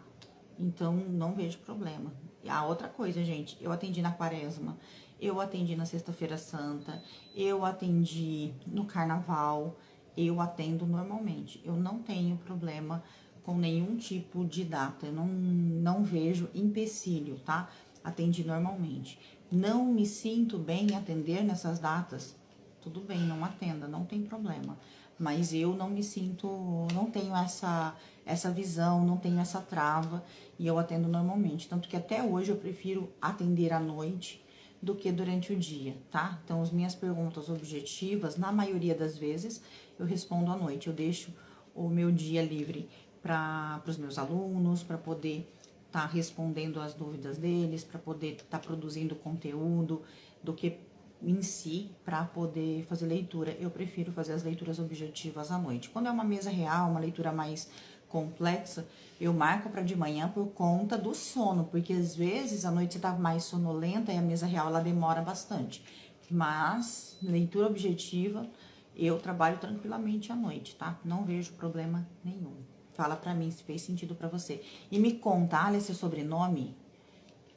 Então, não vejo problema. E a outra coisa, gente, eu atendi na Quaresma, eu atendi na Sexta-feira Santa, eu atendi no Carnaval, eu atendo normalmente. Eu não tenho problema com nenhum tipo de data, eu não vejo empecilho, tá? Atendi normalmente. Não me sinto bem em atender nessas datas, tudo bem, não atenda, não tem problema. Mas eu não me sinto, não tenho essa visão, não tenho essa trava e eu atendo normalmente. Tanto que até hoje eu prefiro atender à noite do que durante o dia, tá? Então, as minhas perguntas objetivas, na maioria das vezes, eu respondo à noite. Eu deixo o meu dia livre para os meus alunos, para poder estar respondendo as dúvidas deles, para poder estar produzindo conteúdo, do que em si para poder fazer leitura. Eu prefiro fazer as leituras objetivas à noite. Quando é uma mesa real, uma leitura mais complexa, eu marco para de manhã por conta do sono, porque às vezes à noite você tá mais sonolenta e a mesa real ela demora bastante. Mas leitura objetiva eu trabalho tranquilamente à noite, tá? Não vejo problema nenhum. Fala pra mim se fez sentido pra você. E me conta, Alia, seu sobrenome?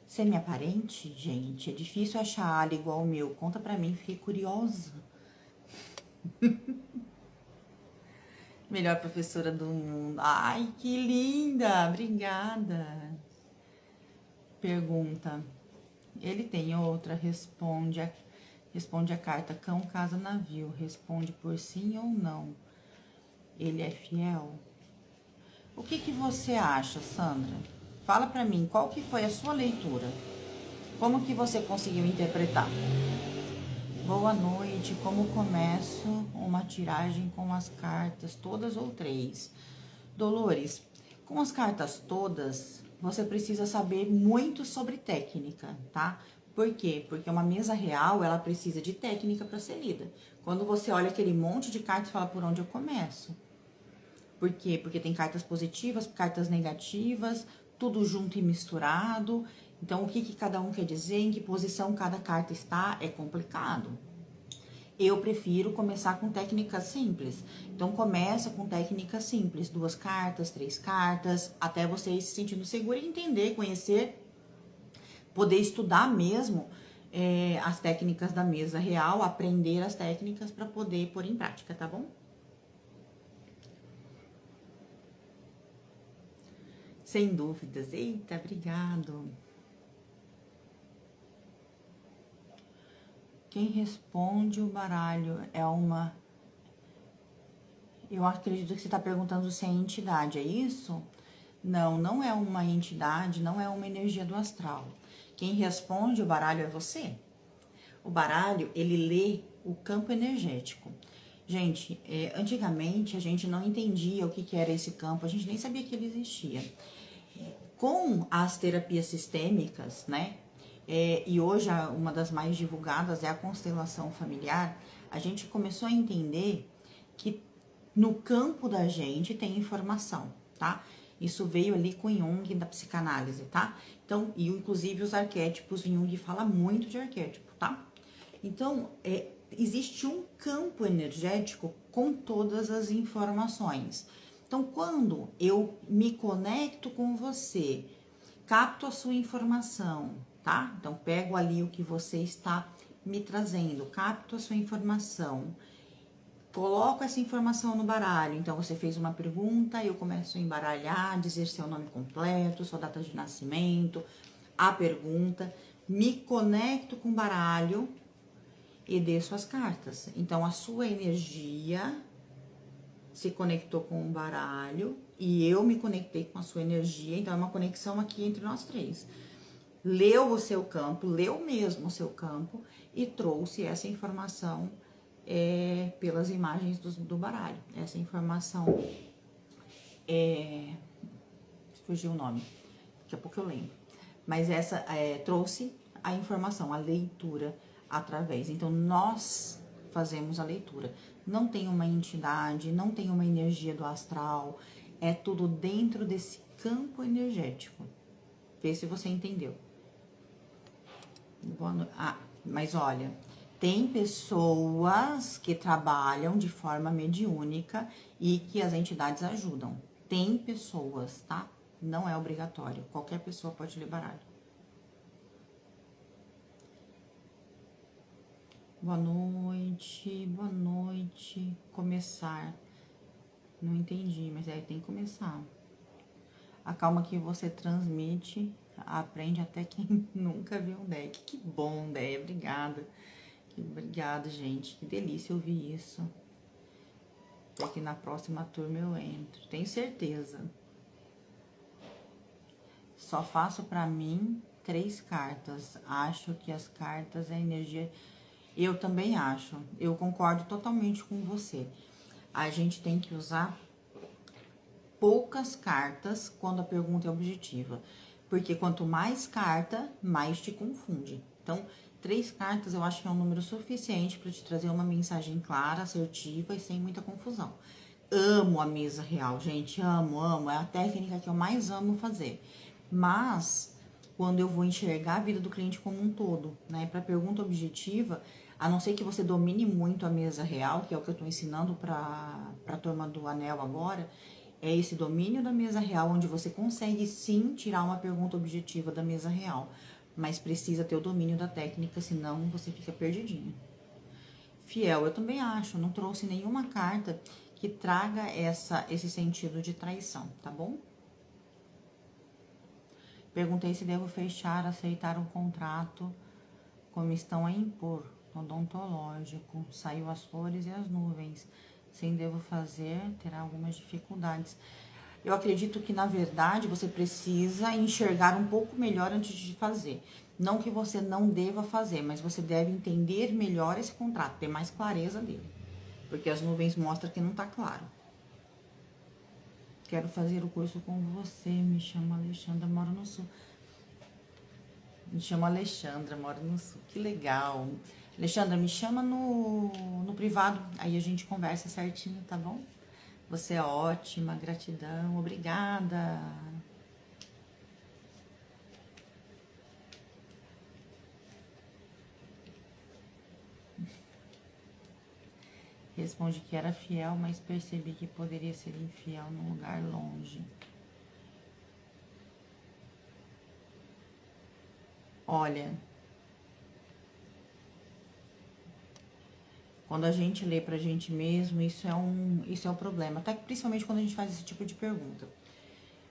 Você é minha parente? Gente, é difícil achar Alia igual o meu. Conta pra mim, fiquei curiosa. Melhor professora do mundo. Ai, que linda! Obrigada. Pergunta. Ele tem outra, responde a carta. Cão, casa, navio. Responde por sim ou não. Ele é fiel? O que você acha, Sandra? Fala pra mim, qual que foi a sua leitura? Como que você conseguiu interpretar? Boa noite, como começo uma tiragem com as cartas todas ou 3? Dolores, com as cartas todas, você precisa saber muito sobre técnica, tá? Por quê? Porque uma mesa real, ela precisa de técnica para ser lida. Quando você olha aquele monte de cartas, fala por onde eu começo. Por quê? Porque tem cartas positivas, cartas negativas, tudo junto e misturado. Então, o que cada um quer dizer, em que posição cada carta está, é complicado. Eu prefiro começar com técnicas simples. Então, começa com técnicas simples, 2 cartas, 3 cartas, até você ir se sentindo seguro e entender, conhecer, poder estudar mesmo as técnicas da mesa real, aprender as técnicas para poder pôr em prática, tá bom? Sem dúvidas. Eita, obrigado. Quem responde o baralho é uma... Eu acredito que você está perguntando se é entidade, é isso? Não, não é uma entidade, não é uma energia do astral. Quem responde o baralho é você. O baralho, ele lê o campo energético. Gente, antigamente a gente não entendia o que era esse campo, a gente nem sabia que ele existia. Com as terapias sistêmicas, né? E hoje uma das mais divulgadas é a constelação familiar, a gente começou a entender que no campo da gente tem informação, tá? Isso veio ali com Jung da psicanálise, tá? Então, e inclusive os arquétipos, Jung fala muito de arquétipo, tá? Então, existe um campo energético com todas as informações. Então, quando eu me conecto com você, capto a sua informação, tá? Então, pego ali o que você está me trazendo, capto a sua informação, coloco essa informação no baralho. Então, você fez uma pergunta, eu começo a embaralhar, dizer seu nome completo, sua data de nascimento, a pergunta, me conecto com o baralho e dê suas cartas. Então, a sua energia se conectou com o baralho e eu me conectei com a sua energia, então é uma conexão aqui entre nós 3. Leu o seu campo, leu mesmo o seu campo e trouxe essa informação pelas imagens do baralho. Essa informação fugiu o nome, daqui a pouco eu lembro. Mas essa trouxe a informação, a leitura através. Então, nós fazemos a leitura. Não tem uma entidade, não tem uma energia do astral, é tudo dentro desse campo energético. Vê se você entendeu. Mas olha, tem pessoas que trabalham de forma mediúnica e que as entidades ajudam. Tem pessoas, tá? Não é obrigatório. Qualquer pessoa pode ler baralho. Boa noite, boa noite. Começar. Não entendi, mas aí tem que começar. A calma que você transmite, aprende até quem nunca viu um deck. Que bom, Déia, obrigada. Obrigada, gente. Que delícia ouvir isso. Até que na próxima turma eu entro. Tenho certeza. Só faço pra mim 3 cartas. Acho que as cartas é energia. Eu também acho. Eu concordo totalmente com você. A gente tem que usar poucas cartas quando a pergunta é objetiva. Porque quanto mais carta, mais te confunde. Então, 3 cartas eu acho que é um número suficiente para te trazer uma mensagem clara, assertiva e sem muita confusão. Amo a mesa real, gente, amo. É a técnica que eu mais amo fazer. Mas, quando eu vou enxergar a vida do cliente como um todo, né? Para pergunta objetiva, a não ser que você domine muito a mesa real, que é o que eu estou ensinando para a turma do Anel agora, é esse domínio da mesa real, onde você consegue sim tirar uma pergunta objetiva da mesa real, mas precisa ter o domínio da técnica, senão você fica perdidinho. Fiel, eu também acho, não trouxe nenhuma carta que traga esse sentido de traição, tá bom? Perguntei se devo fechar, aceitar um contrato, como estão a impor, odontológico, saiu as flores e as nuvens. Sim, devo fazer, terá algumas dificuldades. Eu acredito que, na verdade, você precisa enxergar um pouco melhor antes de fazer. Não que você não deva fazer, mas você deve entender melhor esse contrato, ter mais clareza dele. Porque as nuvens mostram que não tá claro. Quero fazer o curso com você, me chamo Alexandra, moro no Sul. Me chamo Alexandra, moro no Sul. Que legal. Alexandra, me chama no privado, aí a gente conversa certinho, tá bom? Você é ótima, gratidão, obrigada. Responde que era fiel, mas percebi que poderia ser infiel num lugar longe. Olha, quando a gente lê pra gente mesmo, isso é um problema. Até principalmente quando a gente faz esse tipo de pergunta.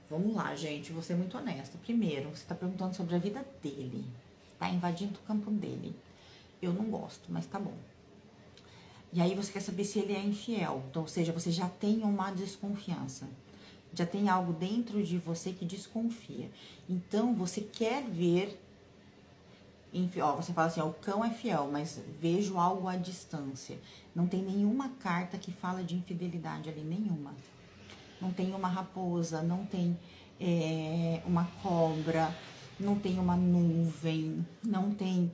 Vamos lá, gente, vou ser muito honesta. Primeiro, você tá perguntando sobre a vida dele. Tá invadindo o campo dele. Eu não gosto, mas tá bom. E aí você quer saber se ele é infiel. Então, ou seja, você já tem uma desconfiança. Já tem algo dentro de você que desconfia. Então, você quer ver... Ó, você fala assim, ó, o cão é fiel, mas vejo algo à distância. Não tem nenhuma carta que fala de infidelidade ali, nenhuma. Não tem uma raposa, não tem uma cobra, não tem uma nuvem, não tem...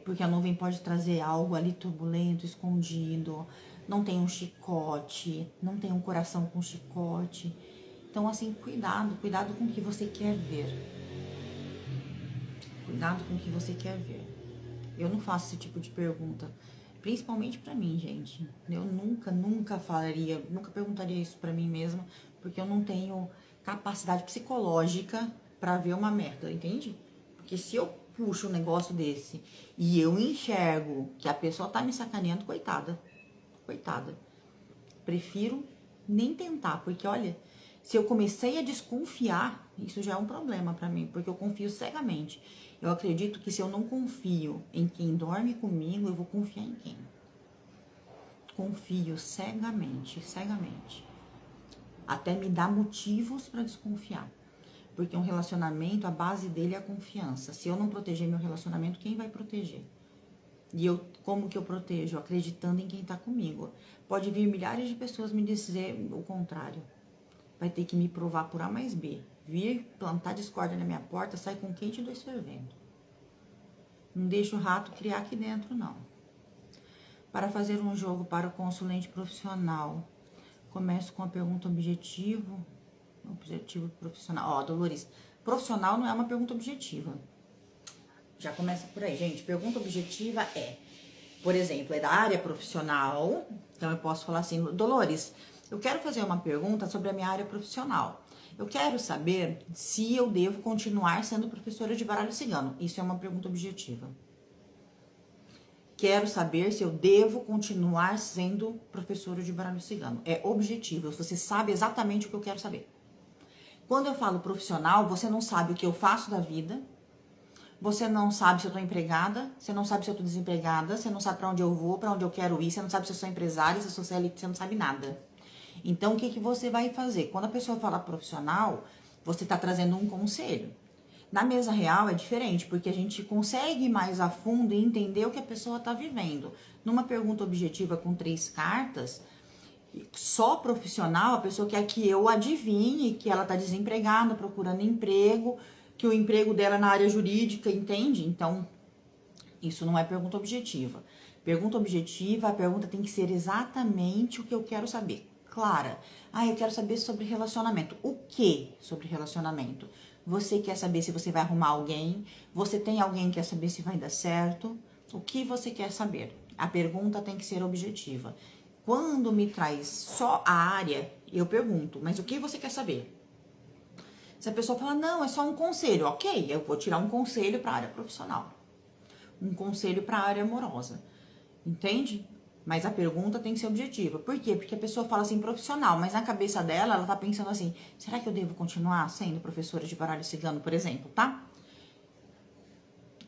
porque a nuvem pode trazer algo ali turbulento, escondido. Não tem um chicote, não tem um coração com chicote. Então, assim, cuidado com o que você quer ver. Cuidado com o que você quer ver. Eu não faço esse tipo de pergunta, principalmente pra mim, gente. Eu nunca falaria, nunca perguntaria isso pra mim mesma, porque eu não tenho capacidade psicológica pra ver uma merda, entende? Porque se eu puxo um negócio desse e eu enxergo que a pessoa tá me sacaneando, coitada. Prefiro nem tentar, porque olha, se eu comecei a desconfiar, isso já é um problema pra mim, porque eu confio cegamente. Eu acredito que se eu não confio em quem dorme comigo, eu vou confiar em quem? Confio cegamente. Até me dá motivos pra desconfiar. Porque um relacionamento, a base dele é a confiança. Se eu não proteger meu relacionamento, quem vai proteger? E como que eu protejo? Acreditando em quem tá comigo. Pode vir milhares de pessoas me dizer o contrário. Vai ter que me provar por A mais B. Vir plantar discórdia na minha porta, sai com quente e 2 fervendo. Não deixa o rato criar aqui dentro, não. Para fazer um jogo para o consulente profissional, começo com a pergunta objetivo profissional. Ó, Dolores, profissional não é uma pergunta objetiva. Já começa por aí, gente. Pergunta objetiva é, por exemplo, é da área profissional. Então eu posso falar assim, Dolores, eu quero fazer uma pergunta sobre a minha área profissional. Eu quero saber se eu devo continuar sendo professora de baralho cigano. Isso é uma pergunta objetiva. Quero saber se eu devo continuar sendo professora de baralho cigano. É objetivo, você sabe exatamente o que eu quero saber. Quando eu falo profissional, você não sabe o que eu faço da vida, você não sabe se eu tô empregada, você não sabe se eu tô desempregada, você não sabe pra onde eu vou, pra onde eu quero ir, você não sabe se eu sou empresária, se eu sou CLT, você não sabe nada. Então, o que você vai fazer? Quando a pessoa fala profissional, você tá trazendo um conselho. Na mesa real é diferente, porque a gente consegue ir mais a fundo e entender o que a pessoa está vivendo. Numa pergunta objetiva com 3 cartas, só profissional, a pessoa quer que eu adivinhe que ela está desempregada, procurando emprego, que o emprego dela é na área jurídica, entende? Então, isso não é pergunta objetiva. Pergunta objetiva, a pergunta tem que ser exatamente o que eu quero saber. Clara, eu quero saber sobre relacionamento. O que sobre relacionamento? Você quer saber se você vai arrumar alguém? Você tem alguém que quer saber se vai dar certo? O que você quer saber? A pergunta tem que ser objetiva. Quando me traz só a área, eu pergunto, mas o que você quer saber? Se a pessoa fala, não, é só um conselho, ok, eu vou tirar um conselho para a área profissional. Um conselho para a área amorosa. Entende? Mas a pergunta tem que ser objetiva. Por quê? Porque a pessoa fala assim, profissional, mas na cabeça dela, ela tá pensando assim, será que eu devo continuar sendo professora de baralho cigano, por exemplo, tá?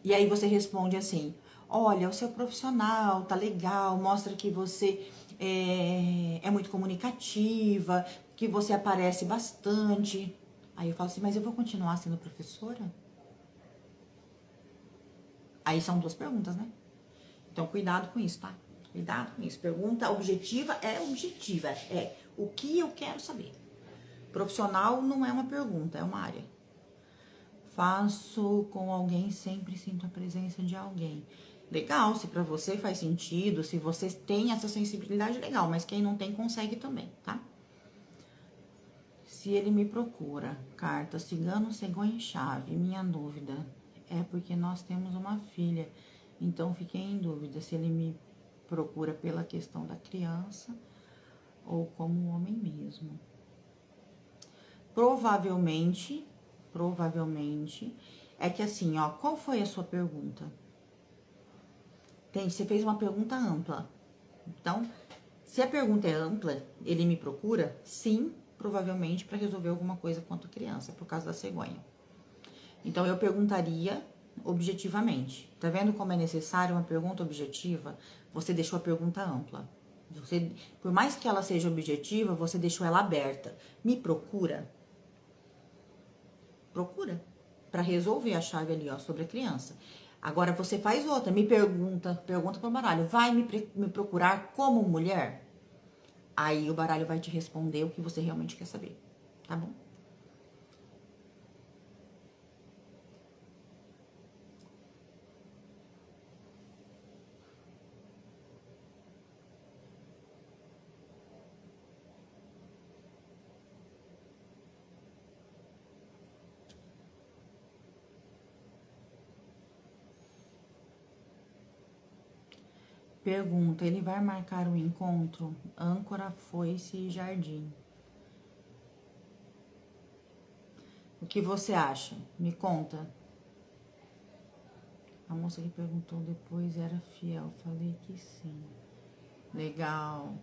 E aí você responde assim, olha, o seu profissional tá legal, mostra que você é muito comunicativa, que você aparece bastante. Aí eu falo assim, mas eu vou continuar sendo professora? Aí são 2 perguntas, né? Então, cuidado com isso, tá? Cuidado com isso. Pergunta objetiva é objetiva. É o que eu quero saber. Profissional não é uma pergunta, é uma área. Faço com alguém, sempre sinto a presença de alguém. Legal, se pra você faz sentido, se você tem essa sensibilidade, legal. Mas quem não tem, consegue também, tá? Se ele me procura, carta, cigano, cegonha e chave. Minha dúvida é porque nós temos uma filha. Então, fiquei em dúvida se ele me procura pela questão da criança ou como um homem mesmo. Provavelmente, é que assim, ó, qual foi a sua pergunta? Você fez uma pergunta ampla. Então, se a pergunta é ampla, ele me procura? Sim, provavelmente para resolver alguma coisa quanto criança, por causa da cegonha. Então, eu perguntaria objetivamente. Tá vendo como é necessário uma pergunta objetiva? Você deixou a pergunta ampla. Por mais que ela seja objetiva, você deixou ela aberta. Me procura? Procura. Para resolver a chave ali, ó, sobre a criança. Agora, você faz outra. Pergunta para o baralho. Vai me procurar como mulher? Aí o baralho vai te responder o que você realmente quer saber. Tá bom? Pergunta, ele vai marcar um encontro? Âncora, foice e jardim. O que você acha? Me conta. A moça que perguntou depois era fiel. Falei que sim. Legal.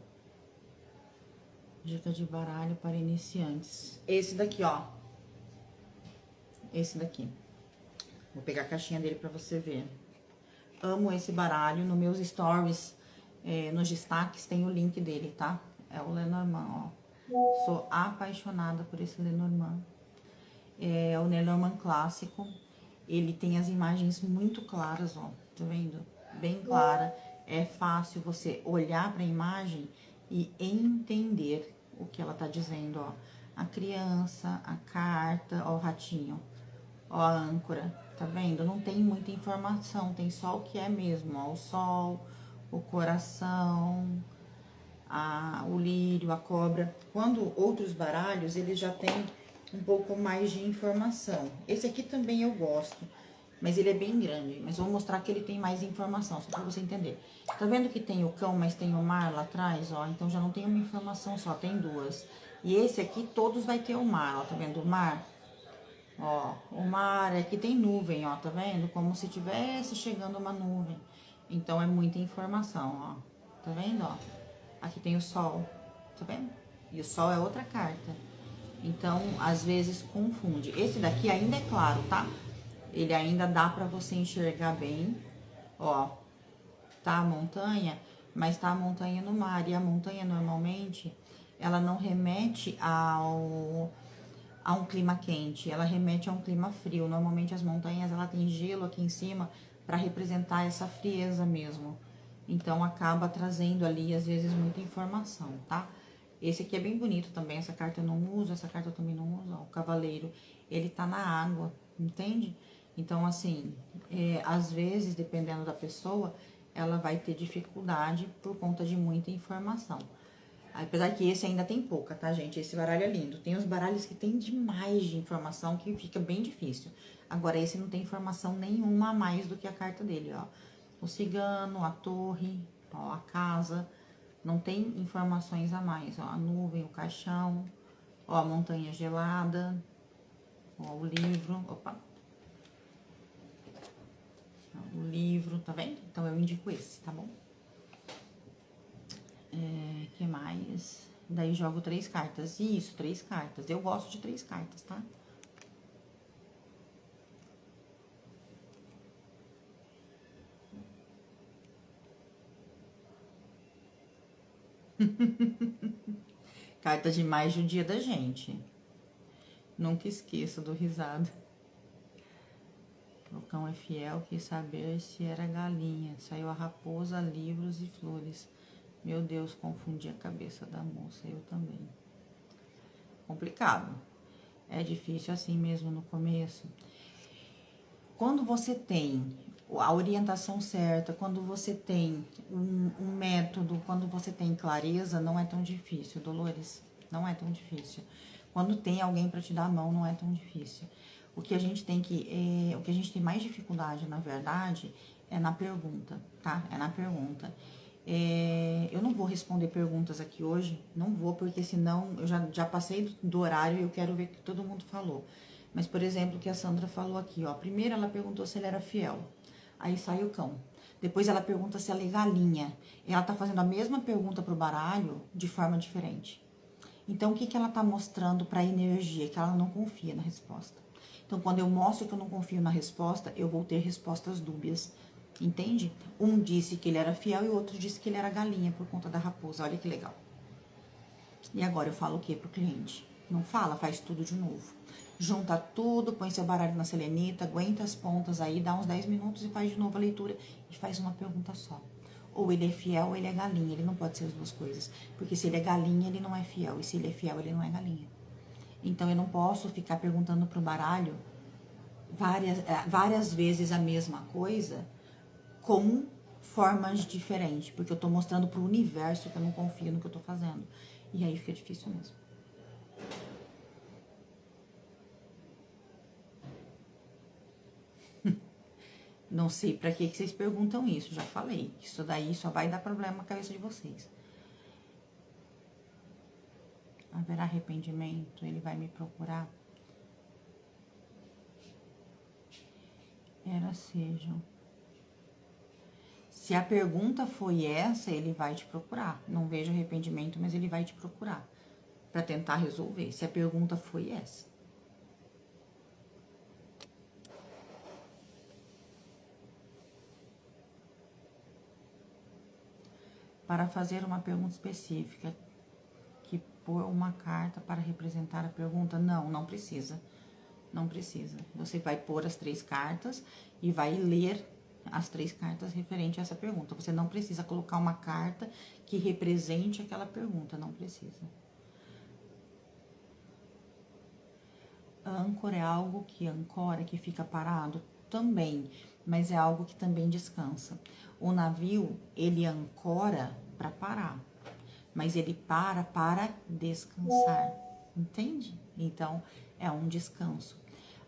Dica de baralho para iniciantes. Esse daqui, ó. Esse daqui. Vou pegar a caixinha dele pra você ver. Amo esse baralho. Nos meus stories, nos destaques, tem o link dele, tá? É o Lenormand, ó. Sou apaixonada por esse Lenormand. É o Lenormand clássico. Ele tem as imagens muito claras, ó. Tá vendo? Bem clara. É fácil você olhar para a imagem e entender o que ela tá dizendo, ó. A criança, a carta, ó, o ratinho. Ó, a âncora, tá vendo? Não tem muita informação, tem só o que é mesmo, ó. O sol, o coração, o lírio, a cobra. Quando outros baralhos, eles já têm um pouco mais de informação. Esse aqui também eu gosto. mas ele é bem grande. Mas vou mostrar que ele tem mais informação, só pra você entender. Tá vendo que tem o cão, mas tem o mar lá atrás, ó? Então já não tem uma informação só, tem duas. E esse aqui, todos vai ter o mar, ó, tá vendo o mar? Ó, o mar, aqui tem nuvem, ó, tá vendo? Como se tivesse chegando uma nuvem. Então é muita informação, ó. Tá vendo, ó? Aqui tem o sol, tá vendo? E o sol é outra carta. Então, às vezes confunde. Esse daqui ainda é claro, tá? Ele ainda dá pra você enxergar bem. Ó, tá a montanha, mas tá a montanha no mar. E a montanha, normalmente, ela não remete a um clima quente, ela remete a um clima frio. Normalmente, as montanhas, ela tem gelo aqui em cima para representar essa frieza mesmo. Então, acaba trazendo ali, às vezes, muita informação, tá? Esse aqui é bem bonito também, essa carta eu não uso, essa carta eu também não uso, ó, o cavaleiro, ele tá na água, entende? Então, assim, às vezes, dependendo da pessoa, ela vai ter dificuldade por conta de muita informação. Apesar que esse ainda tem pouca, tá, gente? Esse baralho é lindo. Tem os baralhos que tem demais de informação que fica bem difícil. Agora, esse não tem informação nenhuma a mais do que a carta dele, ó. O cigano, a torre, ó, a casa. Não tem informações a mais, ó. A nuvem, o caixão, ó, a montanha gelada, ó, o livro, opa. O livro, tá vendo? Então, eu indico esse, tá bom? Que mais? Daí jogo 3 cartas. Isso, 3 cartas. Eu gosto de 3 cartas, tá? Carta demais judia da gente. Nunca esqueço do risado. O cão é fiel, quis saber se era galinha. Saiu a raposa, livros e flores. Meu Deus, confundi a cabeça da moça. Eu também. Complicado. É difícil assim mesmo no começo. Quando você tem a orientação certa, quando você tem um método, quando você tem clareza, não é tão difícil, Dolores. Não é tão difícil. Quando tem alguém para te dar a mão, não é tão difícil. O que a gente tem o que a gente tem mais dificuldade, na verdade, é na pergunta, tá? É na pergunta. Eu não vou responder perguntas aqui hoje, não vou, porque senão eu já passei do horário e eu quero ver o que todo mundo falou. Mas, por exemplo, o que a Sandra falou aqui, ó. Primeiro ela perguntou se ele era fiel. Aí sai o cão. Depois ela pergunta se ela é galinha. Ela tá fazendo a mesma pergunta pro baralho de forma diferente. Então, o que ela tá mostrando pra energia? Que ela não confia na resposta. Então, quando eu mostro que eu não confio na resposta, eu vou ter respostas dúbias. Entende? Um disse que ele era fiel e o outro disse que ele era galinha por conta da raposa. Olha que legal. E agora eu falo o que pro cliente? Não fala, faz tudo de novo. Junta tudo, põe seu baralho na selenita, aguenta as pontas aí, dá uns 10 minutos e faz de novo a leitura e faz uma pergunta só. Ou ele é fiel ou ele é galinha, ele não pode ser as duas coisas. Porque se ele é galinha, ele não é fiel. E se ele é fiel, ele não é galinha. Então eu não posso ficar perguntando pro baralho várias vezes a mesma coisa com formas diferentes. Porque eu tô mostrando pro universo que eu não confio no que eu tô fazendo. E aí fica difícil mesmo. Não sei pra que vocês perguntam isso, já falei. Isso daí só vai dar problema na cabeça de vocês. Haverá arrependimento? Ele vai me procurar? Sejam. Se a pergunta foi essa, ele vai te procurar. Não vejo arrependimento, mas ele vai te procurar pra tentar resolver. Se a pergunta foi essa. Para fazer uma pergunta específica, que pôr uma carta para representar a pergunta? Não, não precisa. Não precisa. Você vai pôr as 3 cartas e vai ler as 3 cartas referente a essa pergunta. Você não precisa colocar uma carta que represente aquela pergunta, não precisa. Âncora é algo que ancora, que fica parado? Também, mas é algo que também descansa. O navio, ele ancora para parar, mas ele para descansar, entende? Então, é um descanso.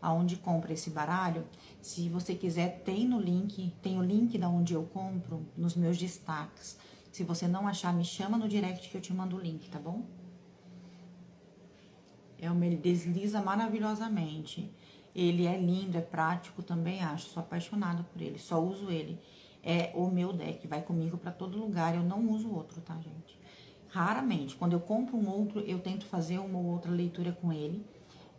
aonde compra esse baralho. Se você quiser, tem o link da onde eu compro, nos meus destaques. Se você não achar, me chama no direct que eu te mando o link, tá bom? Ele desliza maravilhosamente. Ele é lindo, é prático, também acho. Sou apaixonada por ele, só uso ele. É o meu deck, vai comigo pra todo lugar. Eu não uso outro, tá, gente? Raramente. Quando eu compro um outro, eu tento fazer uma ou outra leitura com ele.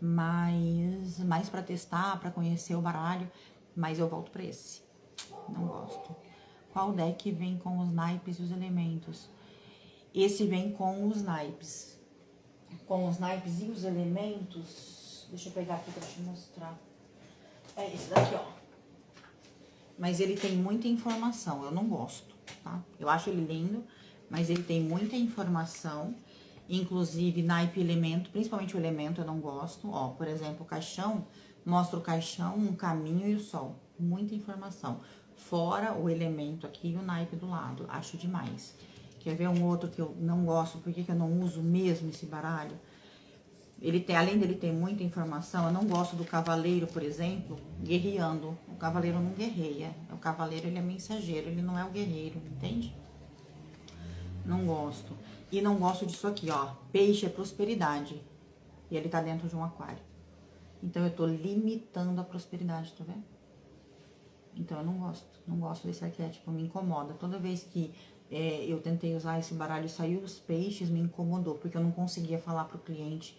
Mas mais pra testar, pra conhecer o baralho. Mas eu volto pra esse. Não gosto. Qual deck vem com os naipes e os elementos? Esse vem com os naipes. Com os naipes e os elementos. Deixa eu pegar aqui pra te mostrar. É esse daqui, ó. Mas ele tem muita informação, eu não gosto, tá? Eu acho ele lindo, mas ele tem muita informação. Inclusive, naipe e elemento, principalmente o elemento, eu não gosto. Ó, por exemplo, o caixão, mostra o caixão, um caminho e o sol. Muita informação. Fora o elemento aqui e o naipe do lado. Acho demais. Quer ver um outro que eu não gosto, por que eu não uso mesmo esse baralho? Além dele ter muita informação, eu não gosto do cavaleiro, por exemplo, guerreando. O cavaleiro não guerreia. O cavaleiro, ele é mensageiro, ele não é o guerreiro, entende? Não gosto. E não gosto disso aqui, ó. Peixe é prosperidade. E ele tá dentro de um aquário. Então, eu tô limitando a prosperidade, tá vendo? Então, eu não gosto. Não gosto desse arquétipo, me incomoda. Toda vez que eu tentei usar esse baralho e saiu os peixes, me incomodou. Porque eu não conseguia falar pro cliente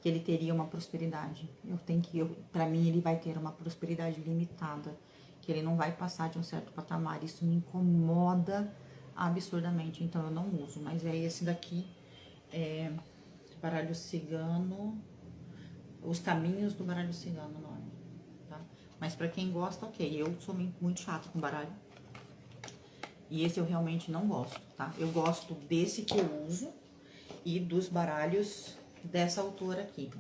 que ele teria uma prosperidade. Pra mim, ele vai ter uma prosperidade limitada. Que ele não vai passar de um certo patamar. Isso me incomoda absurdamente, então eu não uso. Mas é esse daqui, baralho cigano, os caminhos do baralho cigano, o nome, tá? Mas pra quem gosta, ok. Eu sou muito chata com baralho. E esse eu realmente não gosto, tá? Eu gosto desse que eu uso e dos baralhos dessa autora aqui.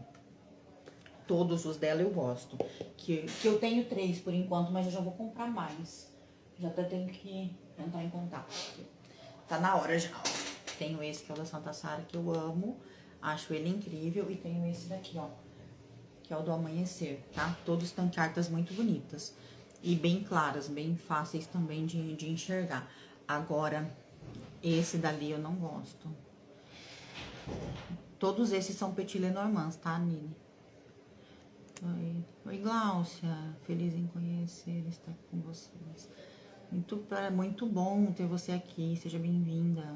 Todos os dela eu gosto. Que eu tenho 3 por enquanto, mas eu já vou comprar mais. Já até tenho que entrar em contato. Tá na hora já. Tenho esse que é o da Santa Sara, que eu amo. Acho ele incrível. E tenho esse daqui, ó. Que é o do Amanhecer, tá? Todos têm cartas muito bonitas. E bem claras, bem fáceis também de enxergar. Agora, esse dali eu não gosto. Todos esses são Petit Lenormands, tá, Nini? Oi, Gláucia. Feliz em conhecer, estar aqui com vocês. Muito bom ter você aqui. Seja bem-vinda.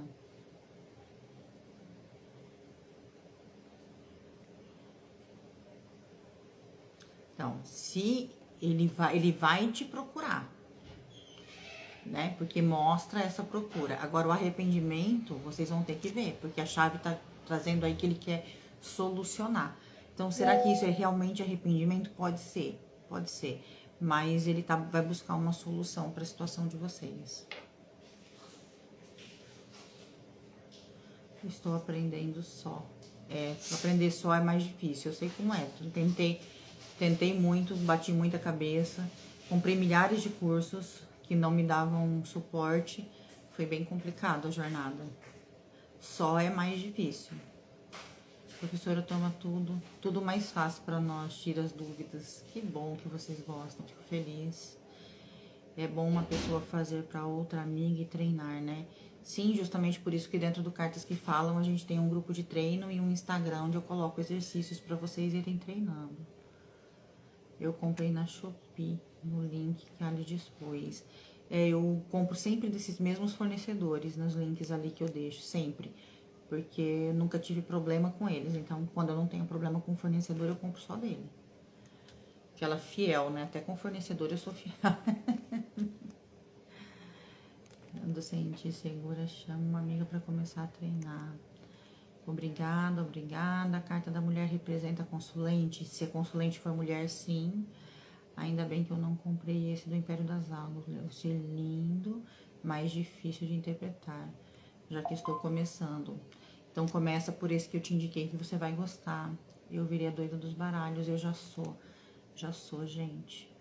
Então, se ele vai te procurar, né? Porque mostra essa procura. Agora, o arrependimento, vocês vão ter que ver, porque a chave tá trazendo aí que ele quer solucionar. Então, será que isso é realmente arrependimento? Pode ser, pode ser. Mas ele vai buscar uma solução para a situação de vocês. Estou aprendendo só. Aprender só é mais difícil, eu sei como é. Tentei muito, bati muita cabeça, comprei milhares de cursos que não me davam suporte. Foi bem complicado a jornada. Só é mais difícil. Professora, toma tudo mais fácil para nós, tira as dúvidas. Que bom que vocês gostam, fico feliz. É bom uma pessoa fazer para outra amiga e treinar, né? Sim, justamente por isso que dentro do Cartas que Falam a gente tem um grupo de treino e um Instagram onde eu coloco exercícios para vocês irem treinando. Eu comprei na Shopee, no link que ali dispôs. Eu compro sempre desses mesmos fornecedores, nos links ali que eu deixo, sempre. Porque eu nunca tive problema com eles. Então, quando eu não tenho problema com o fornecedor, eu compro só dele. Aquela fiel, né? Até com o fornecedor eu sou fiel. Quando sentir segura, chama uma amiga para começar a treinar. Obrigada, obrigada. A carta da mulher representa consulente. Se a consulente for mulher, sim. Ainda bem que eu não comprei esse do Império das Águas. Deve ser lindo, mas difícil de interpretar, já que estou começando. Então, começa por esse que eu te indiquei, que você vai gostar. Eu virei a doida dos baralhos, eu já sou, gente.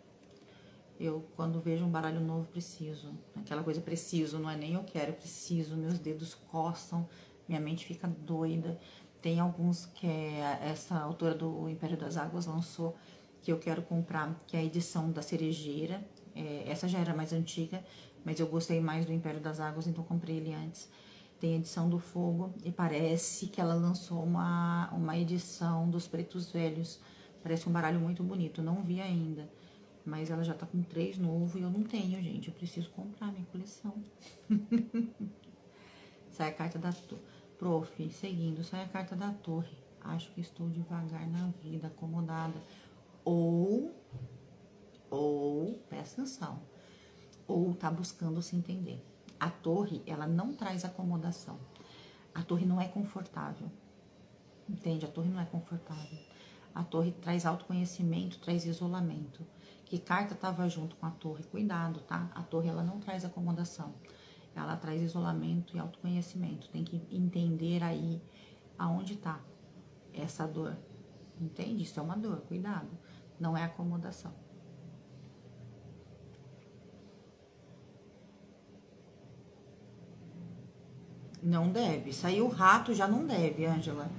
Eu, quando vejo um baralho novo, preciso. Aquela coisa, preciso, não é nem eu quero, preciso. Meus dedos coçam, minha mente fica doida. Tem alguns que essa autora do Império das Águas lançou, que eu quero comprar, que é a edição da Cerejeira. Essa já era mais antiga, mas eu gostei mais do Império das Águas, então comprei ele antes. Tem a edição do Fogo e parece que ela lançou uma edição dos Pretos Velhos. Parece um baralho muito bonito, não vi ainda. Mas ela já tá com 3 novo e eu não tenho, gente. Eu preciso comprar minha coleção. Sai a carta da torre. Prof, seguindo, sai a carta da torre. Acho que estou devagar na vida, acomodada. Ou, presta atenção. Ou tá buscando se entender. A torre, ela não traz acomodação. A torre não é confortável. Entende? A torre não é confortável. A torre traz autoconhecimento, traz isolamento. Que carta tava junto com a torre? Cuidado, tá? A torre, ela não traz acomodação. Ela traz isolamento e autoconhecimento. Tem que entender aí aonde tá essa dor. Entende? Isso é uma dor, cuidado. Não é acomodação. Não deve. Saiu o rato, já não deve, Ângela.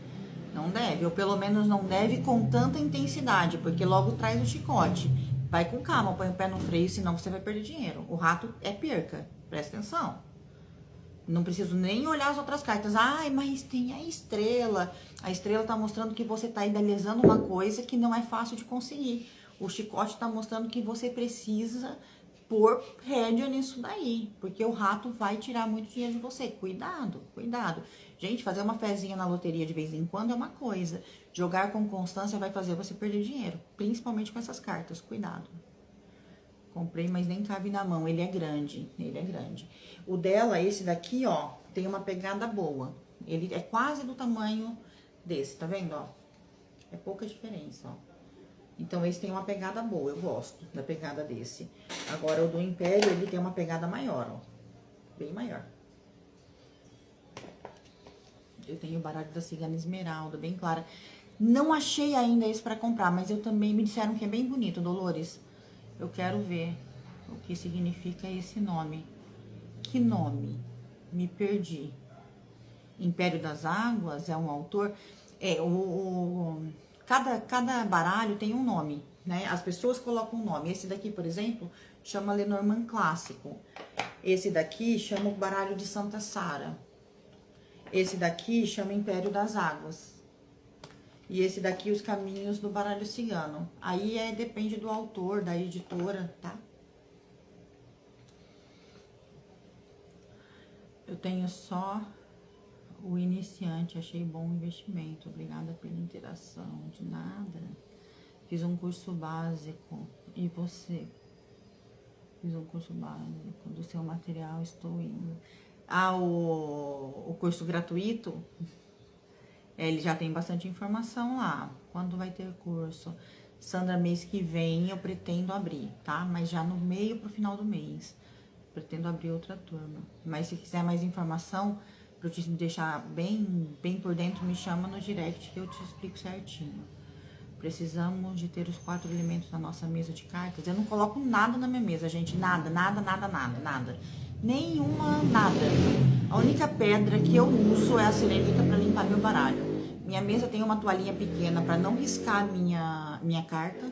Não deve. Ou pelo menos não deve com tanta intensidade, porque logo traz o chicote. Vai com calma, põe o pé no freio, senão você vai perder dinheiro. O rato é perca. Presta atenção. Não preciso nem olhar as outras cartas. Ai, mas tem a estrela. A estrela tá mostrando que você tá idealizando uma coisa que não é fácil de conseguir. O chicote tá mostrando que você precisa pôr rédea nisso daí. Porque o rato vai tirar muito dinheiro de você. Cuidado, cuidado. Gente, fazer uma fezinha na loteria de vez em quando é uma coisa. Jogar com constância vai fazer você perder dinheiro. Principalmente com essas cartas. Cuidado. Comprei, mas nem cabe na mão. Ele é grande. Ele é grande. O dela, esse daqui, ó, tem uma pegada boa. Ele é quase do tamanho desse, tá vendo, ó? É pouca diferença, ó. Então, esse tem uma pegada boa. Eu gosto da pegada desse. Agora, o do Império, ele tem uma pegada maior, ó. Bem maior. Eu tenho o baralho da Cigana Esmeralda, bem clara. Não achei ainda esse pra comprar, mas eu também me disseram que é bem bonito, Dolores. Eu quero ver o que significa esse nome. Que nome? Me perdi. Império das Águas é um autor. Cada baralho tem um nome, né? As pessoas colocam um nome. Esse daqui, por exemplo, chama Lenormand Clássico. Esse daqui chama o baralho de Santa Sara. Esse daqui chama Império das Águas. E esse daqui, Os Caminhos do Baralho Cigano. Aí depende do autor, da editora, tá? Eu tenho só o iniciante, achei bom o investimento. Obrigada pela interação, de nada. Fiz um curso básico. E você? Fiz um curso básico do seu material, estou indo. Ah, o curso gratuito? Ele já tem bastante informação lá. Quando vai ter curso? Sandra, mês que vem eu pretendo abrir, tá? Mas já no meio pro final do mês. Pretendo abrir outra turma. Mas se quiser mais informação, pra eu te deixar bem por dentro, me chama no direct que eu te explico certinho. Precisamos de ter os 4 elementos na nossa mesa de cartas. Eu não coloco nada na minha mesa, gente. Nada. Nenhuma, nada. A única pedra que eu uso é a selenita para limpar meu baralho. Minha mesa tem uma toalhinha pequena para não riscar minha carta,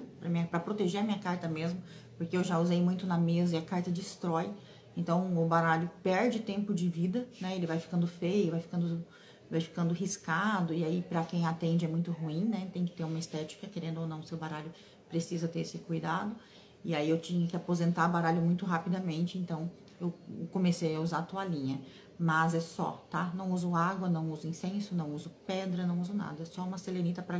para proteger a minha carta mesmo, porque eu já usei muito na mesa e a carta destrói. Então o baralho perde tempo de vida, né? Ele vai ficando feio, vai ficando riscado, e aí para quem atende é muito ruim, né? Tem que ter uma estética, querendo ou não, seu baralho precisa ter esse cuidado. E aí eu tinha que aposentar baralho muito rapidamente, então eu comecei a usar toalhinha. Mas é só, tá? Não uso água, não uso incenso, não uso pedra, não uso nada. É só uma selenita para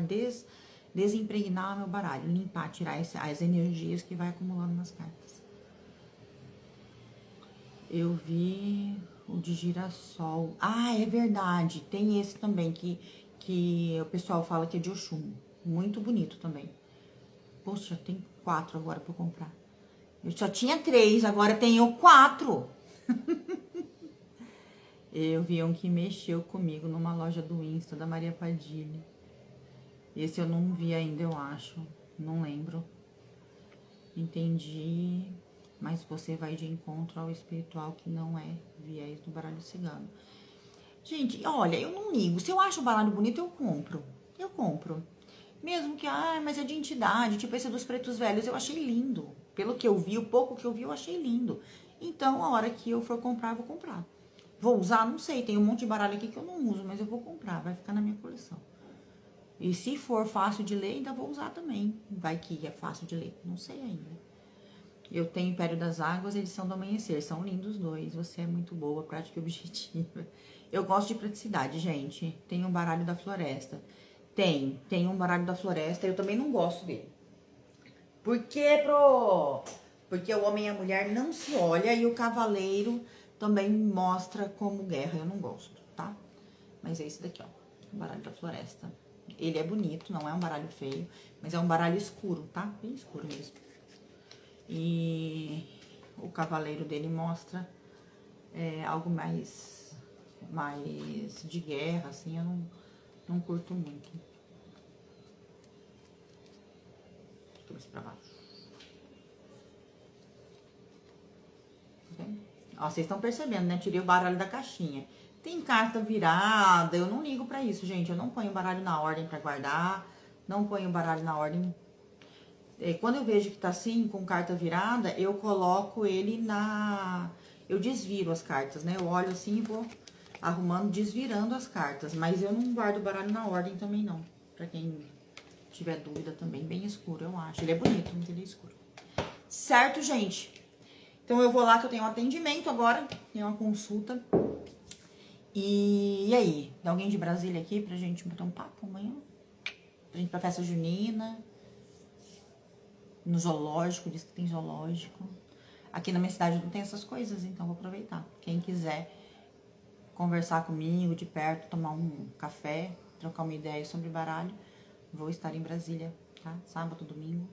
desimpregnar meu baralho, limpar, tirar as energias que vai acumulando nas cartas. Eu vi o de girassol. Ah, é verdade. Tem esse também que o pessoal fala que é de Oxum. Muito bonito também. Poxa, tem 4 agora pra eu comprar. Eu só tinha 3, agora tenho 4. Eu vi um que mexeu comigo numa loja do Insta da Maria Padilha. Esse eu não vi ainda, eu acho. Não lembro. Entendi. Mas você vai de encontro ao espiritual que não é viés do baralho cigano. Gente, olha, eu não ligo. Se eu acho o baralho bonito, eu compro. Mesmo que, mas é de entidade, tipo esse dos pretos velhos, eu achei lindo. Pelo que eu vi, o pouco que eu vi, eu achei lindo. Então, a hora que eu for comprar, eu vou comprar. Vou usar? Não sei, tem um monte de baralho aqui que eu não uso, mas eu vou comprar, vai ficar na minha coleção. E se for fácil de ler, ainda vou usar também. Vai que é fácil de ler, não sei ainda. Eu tenho Império das Águas e Edição do Amanhecer, são lindos os dois. Você é muito boa, prática e objetiva. Eu gosto de praticidade, gente. Tem um baralho da floresta. Tem um baralho da floresta, eu também não gosto dele. Por quê, pro? Porque o homem e a mulher não se olham e o cavaleiro também mostra como guerra. Eu não gosto, tá? Mas é esse daqui, ó. O baralho da floresta. Ele é bonito, não é um baralho feio, mas é um baralho escuro, tá? Bem escuro mesmo. E o cavaleiro dele mostra algo mais de guerra, assim, eu não curto muito. Trouxe pra baixo. Tá vendo? Ó, vocês estão percebendo, né? Tirei o baralho da caixinha. Tem carta virada, eu não ligo pra isso, gente. Eu não ponho o baralho na ordem pra guardar, não ponho o baralho na ordem. Quando eu vejo que tá assim, com carta virada, eu coloco ele eu desviro as cartas, né? Eu olho assim e vou arrumando, desvirando as cartas. Mas eu não guardo o baralho na ordem também, não. Pra quem tiver dúvida também, bem escuro, eu acho. Ele é bonito, mas ele é escuro. Certo, gente? Então eu vou lá que eu tenho um atendimento agora, tenho uma consulta. E aí, tem alguém de Brasília aqui pra gente bater um papo amanhã? Pra gente ir pra festa junina, no zoológico, diz que tem zoológico. Aqui na minha cidade não tem essas coisas, então vou aproveitar. Quem quiser conversar comigo de perto, tomar um café, trocar uma ideia sobre baralho, vou estar em Brasília, tá? Sábado, domingo.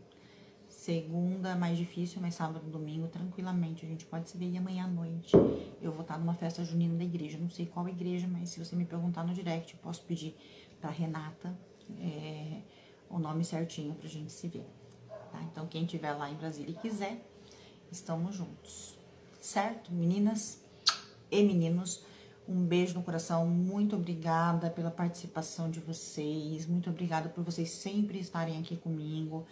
Segunda, mais difícil, mas sábado, domingo, tranquilamente. A gente pode se ver. E amanhã à noite eu vou estar numa festa junina da igreja. Não sei qual igreja, mas se você me perguntar no direct, eu posso pedir pra Renata o nome certinho pra gente se ver. Tá? Então, quem estiver lá em Brasília e quiser, estamos juntos. Certo, meninas e meninos? Um beijo no coração, muito obrigada pela participação de vocês, muito obrigada por vocês sempre estarem aqui comigo.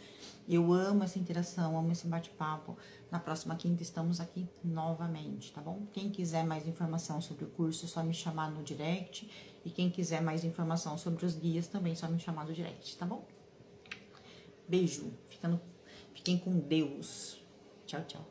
Eu amo essa interação, amo esse bate-papo. Na próxima quinta estamos aqui novamente, tá bom? Quem quiser mais informação sobre o curso, é só me chamar no direct. E quem quiser mais informação sobre os guias, também é só me chamar no direct, tá bom? Beijo, fiquem com Deus. Tchau, tchau.